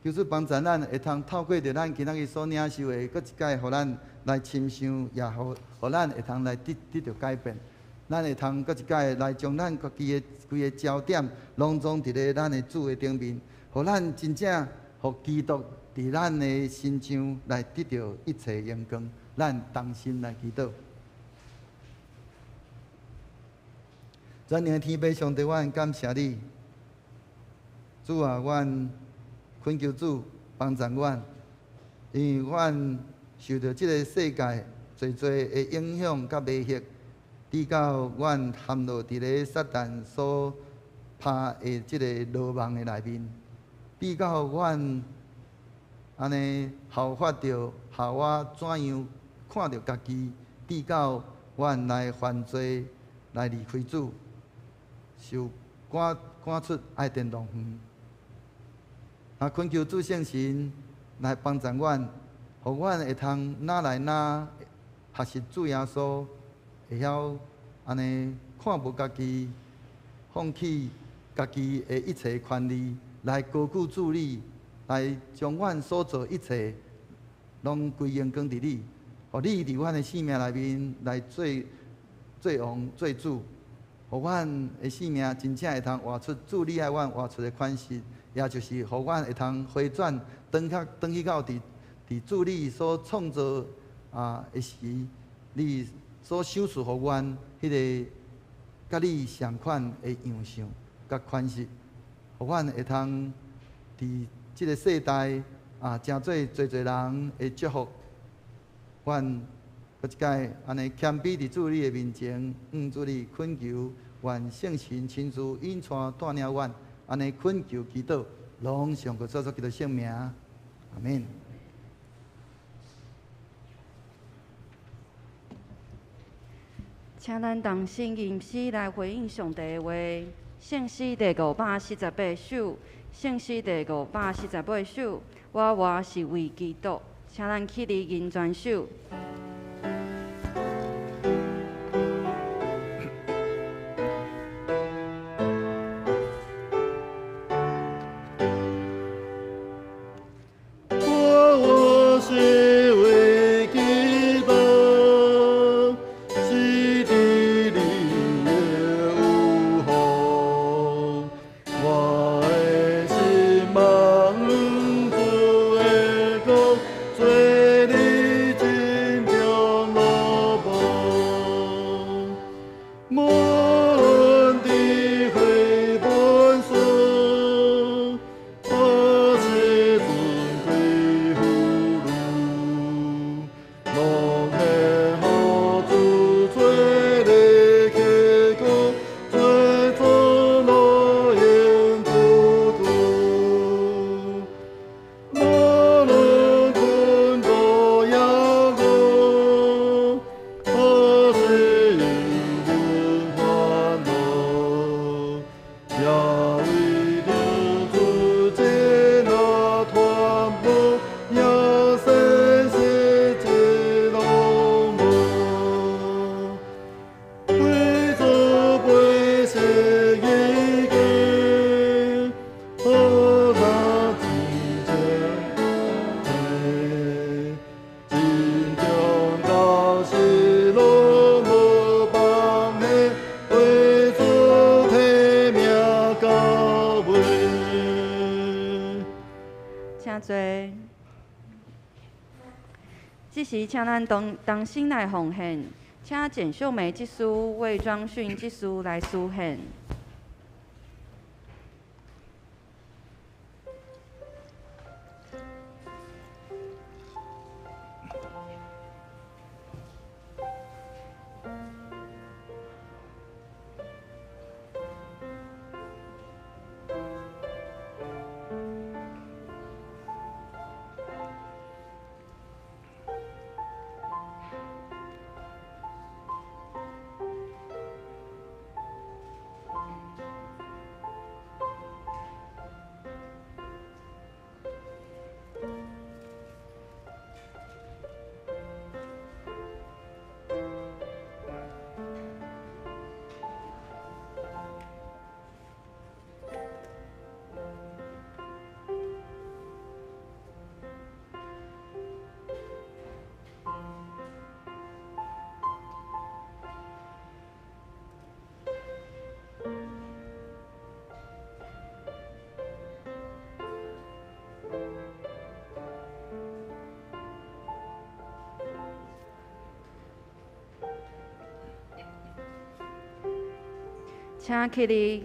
求主帮助咱会通透过着咱今仔日所领受的，搁一摆互咱来深想，也互咱会通来得到改变。咱会通搁一摆来将咱家己的规个焦点拢总伫咧咱的主的顶面，互咱真正互基督伫咱的心上来得到一切荣光。咱同心来祈祷。全能的天父上帝，阮感谢你，主啊，阮恳求主帮助阮，因为阮受到这个世界侪的影响甲威胁，直到阮陷落伫咧撒旦所拍的这个罗网的内面，直到阮安尼效法着效我怎样。看到家己，直到阮来犯罪，来离开主，受赶出爱殿long园。恳求主圣神来帮助阮，互阮会通哪来哪学习主耶稣，会晓安尼看无家己，放弃家己的一切权利，来高举主你，来将阮所做一切，拢归荣光伫你。互你伫阮的生命内面来做王做主，互阮的生命真正会通活出主你爱阮活出的款式，也就是互阮会通回转，转去到伫主你所创造的时，你所赏赐互阮迄个甲你相款的样相甲款式，互阮会通伫即个世代诚做侪人的祝福。阮搁一摆安尼谦卑伫主你的面前，主你恳求，愿圣神亲自引带带领阮，安尼恳求祈祷，拢上个做基督圣名，阿免。请咱同心吟诗来回应上帝的话。圣诗第548首，圣诗第548首，我是为基督。请咱起立吟全首。这时，请咱同心来奉献，请简秀梅祭司、魏庄训祭司来书献。请起立。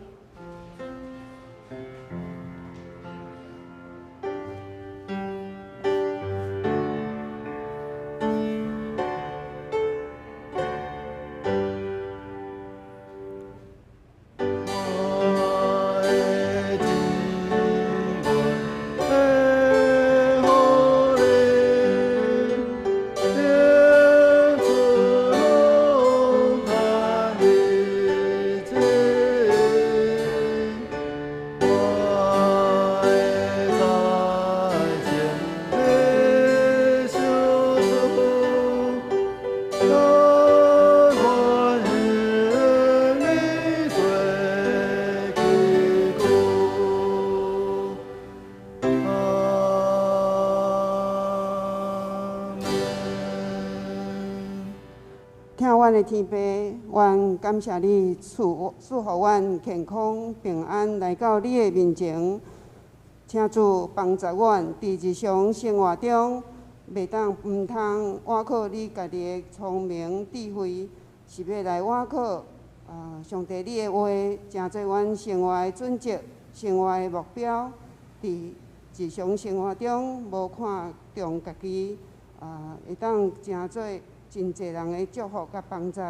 阮的天父，愿感谢你赐予阮健康平安来到你的面前，请主帮助阮伫日常生活中，袂毋通倚靠你家己的聪明智慧，是要来倚靠上帝你的话，诚侪阮生活的准则、生活的目标，伫日常生活中无看重家己，会当诚做真侪人的祝福甲帮助。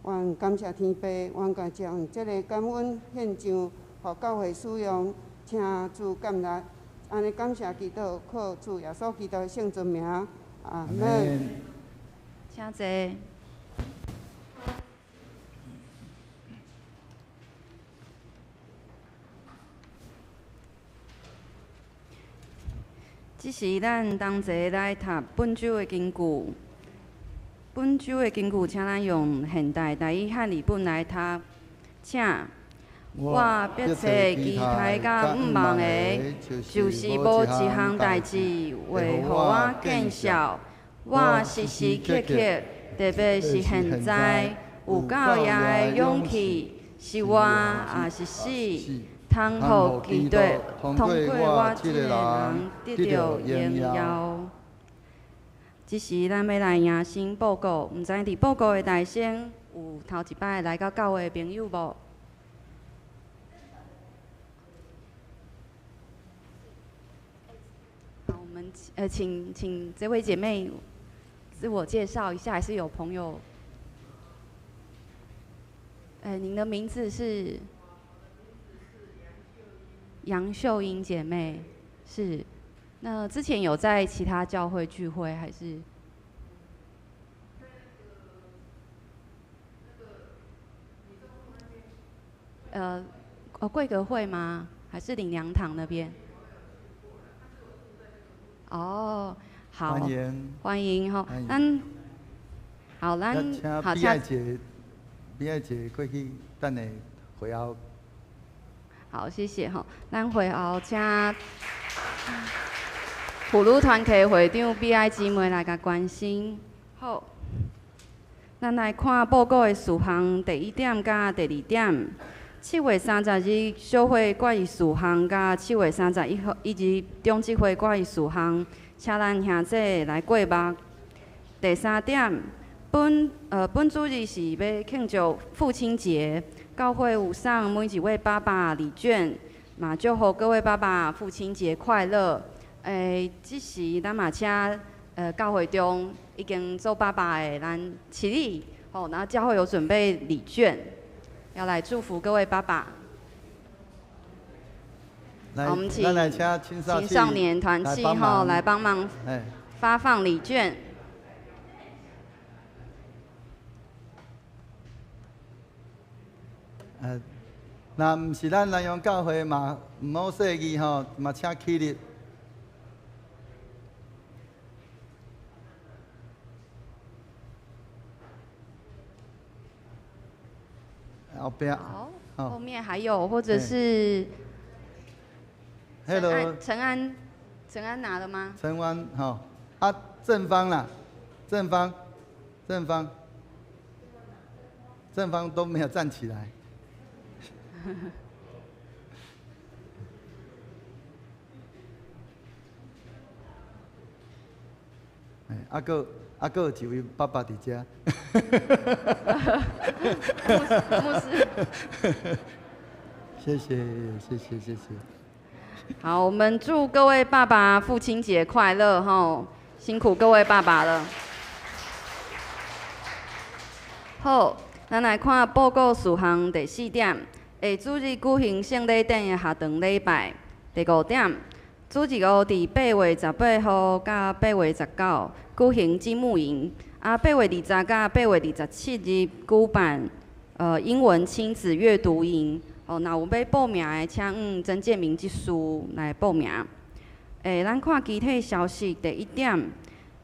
愿感谢天父，愿甲将即个感恩献上，互教会使用，请主感纳。安尼感谢祈祷，靠主耶稣基督的圣尊名，阿门。请坐。即是咱同齐来读本周的经句。本周的经句，请咱用现代台语汉语本来读，请。我必找期待甲毋望的，就是无一项代志会互我见效。我时时刻刻，特别是现在，有够也的勇气，是我也是死，通互基督通过我这个人得到荣耀。这是咱要来迎新报告，毋知伫报告的内先有头一摆来到教会的朋友无？好，我们请这位姐妹自我介绍一下，还是有朋友？您的名字是？杨秀英姐妹是。那之前有在其他教会聚会，还是？贵格会吗？还是领粮堂那边？哦，好，欢迎，欢迎哈，咱好，咱好，请比爱姐过去等下会后。好，谢谢哈，咱会后请普鲁团契会长比爱姊妹来甲关心。好，咱来看报告的事项第1点甲第2点。7月30日小会决议事项甲7月31号以及中执会决议事项，请咱兄弟来过目。第3点，本主日是要庆祝父亲节，教会有送每一位爸爸礼券，嘛祝福各位爸爸父亲节快乐。即时咱嘛请教会中已经做爸爸的咱起立，然后教会有准备礼券。要来祝福各位爸爸。我们请青少年团契后来帮忙发放礼券。那毋是咱南洋教会嘛，毋好说伊吼，嘛请起立。后边好，后面还有或者是陈安拿了吗？陈安吼，正方啦，正方都没有站起来。还有一位爸爸伫遮。牧师。谢谢。好，我们祝各位爸爸父亲节快乐吼！辛苦各位爸爸了。好，咱来看报告事项第4点。下主日举行圣礼典的下堂礼拜。第5点，主日伫8月18号到8月19举行金木营。8月20到8月27日举办英文亲子阅读营。那有要报名的，请曾建明技师来报名。咱看具体消息第1点，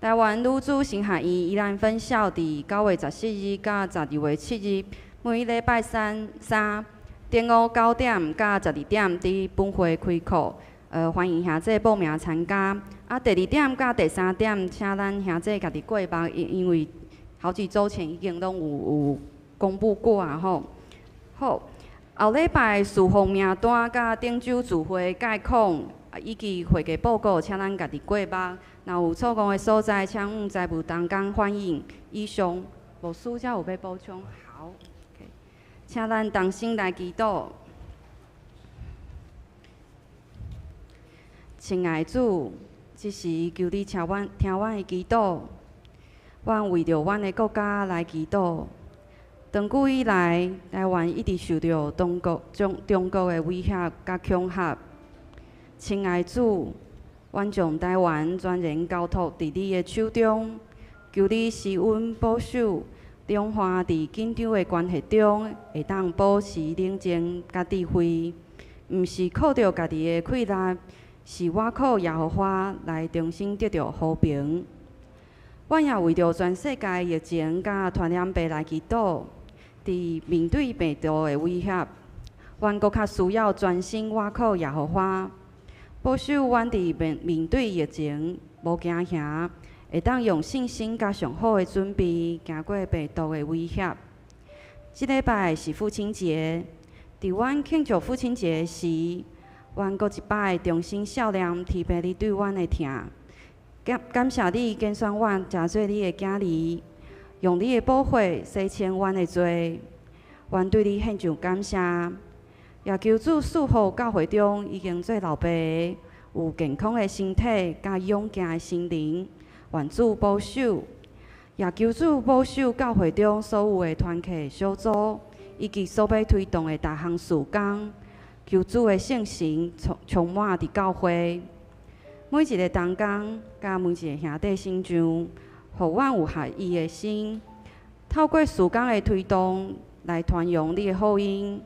台湾女子神学院宜兰分校伫9月14日到12月7日，每礼拜三中午9点到12点伫本会开课。欢迎兄弟报名参加。第2点甲第3点，请咱兄弟家己过目，因为好几周前已经拢有公布过啊吼。好，后礼拜事项名单甲顶周聚会概况以及会议报告，请咱家己过目。若有错误的所在，请财务同工反映。以上，无需则有要补充。好，请咱同心来祈祷。亲爱的主，即时求你听阮的祈祷，阮为着阮的国家来祈祷。长久以来，台湾一直受到中国的威胁甲恐吓。亲爱的主，阮将台湾全然交托伫你的手中，求你施恩保守，中华伫紧张的关系中会当保持冷静甲智慧，毋是靠着家己的气力。是我靠耶和华来重新得到和平。阮也为着全世界疫情甲传染病来祈祷。伫面对病毒的威胁，阮搁较需要专心倚靠耶和华，保守阮伫面对疫情无惊吓，会当用信心甲上好的准备，行过病毒的威胁。即礼拜是父亲节，伫阮庆祝父亲节时。阮搁一摆重新笑念天父你对阮的疼，感谢你拣选阮成做你的囝儿，用你的保血洗清阮的罪。阮对你献上感谢，也求主赐福教会中已经做老爸的，有健康的身体甲勇健的心灵，愿主保守。也求主保守教会中所有的团契小组，以及所要推动的大项事工。求主的圣神充满伫教会，每一个同工，甲每一个兄弟心上，互阮有合一的心，透过事工的推动来传扬你的福音，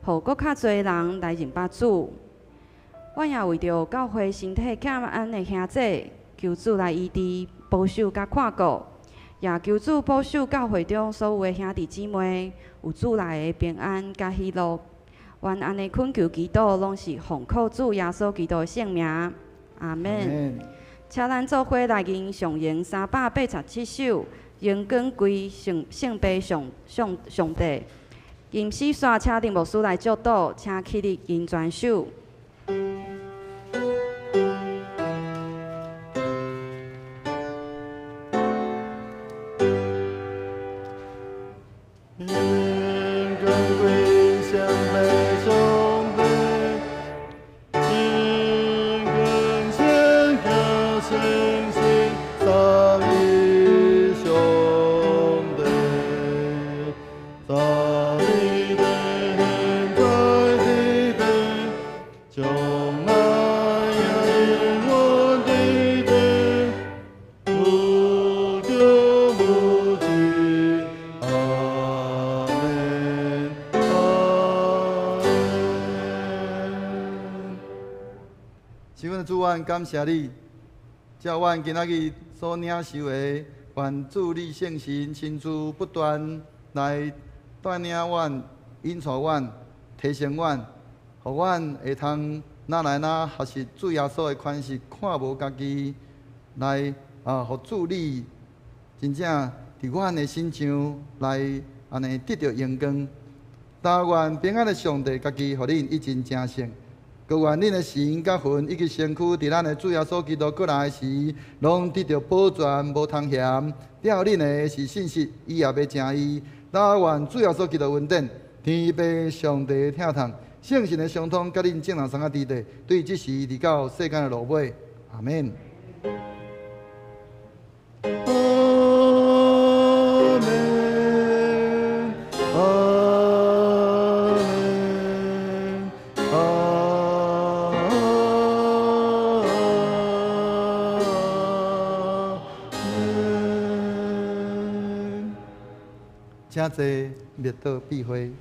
互搁较侪人来认捌主。阮也为着教会身体欠安的兄弟，求主来医治、保守甲看顾，也求主保守教会中所有的兄弟姊妹，有主内的平安甲喜乐。愿安尼恳求祈祷，拢是奉靠主耶稣基督的圣名，阿门。请咱做伙来吟上咏387首，咏光归圣杯上帝。吟诗煞，请定牧师来教导，请起立吟全首。感谢你，照阮今仔日所领受的，愿主你圣神亲自不断来带领阮、引导阮、提升阮，互阮会通哪来哪学习主耶稣的款式，看无家己来互主你真正伫阮的心上来安尼得到阳光。但愿平安的上帝家己，互恁一真正胜。各愿恁的神甲魂以及身躯，伫咱的主耶稣基督过来时，拢得到保全，无通嫌。了恁的是信息，伊也要正义。但愿主耶稣基督恩典，天父上帝疼痛，圣神的相通，甲恁正人三个伫地，对即时直到世间的落尾。阿门。请坐，灭道避讳。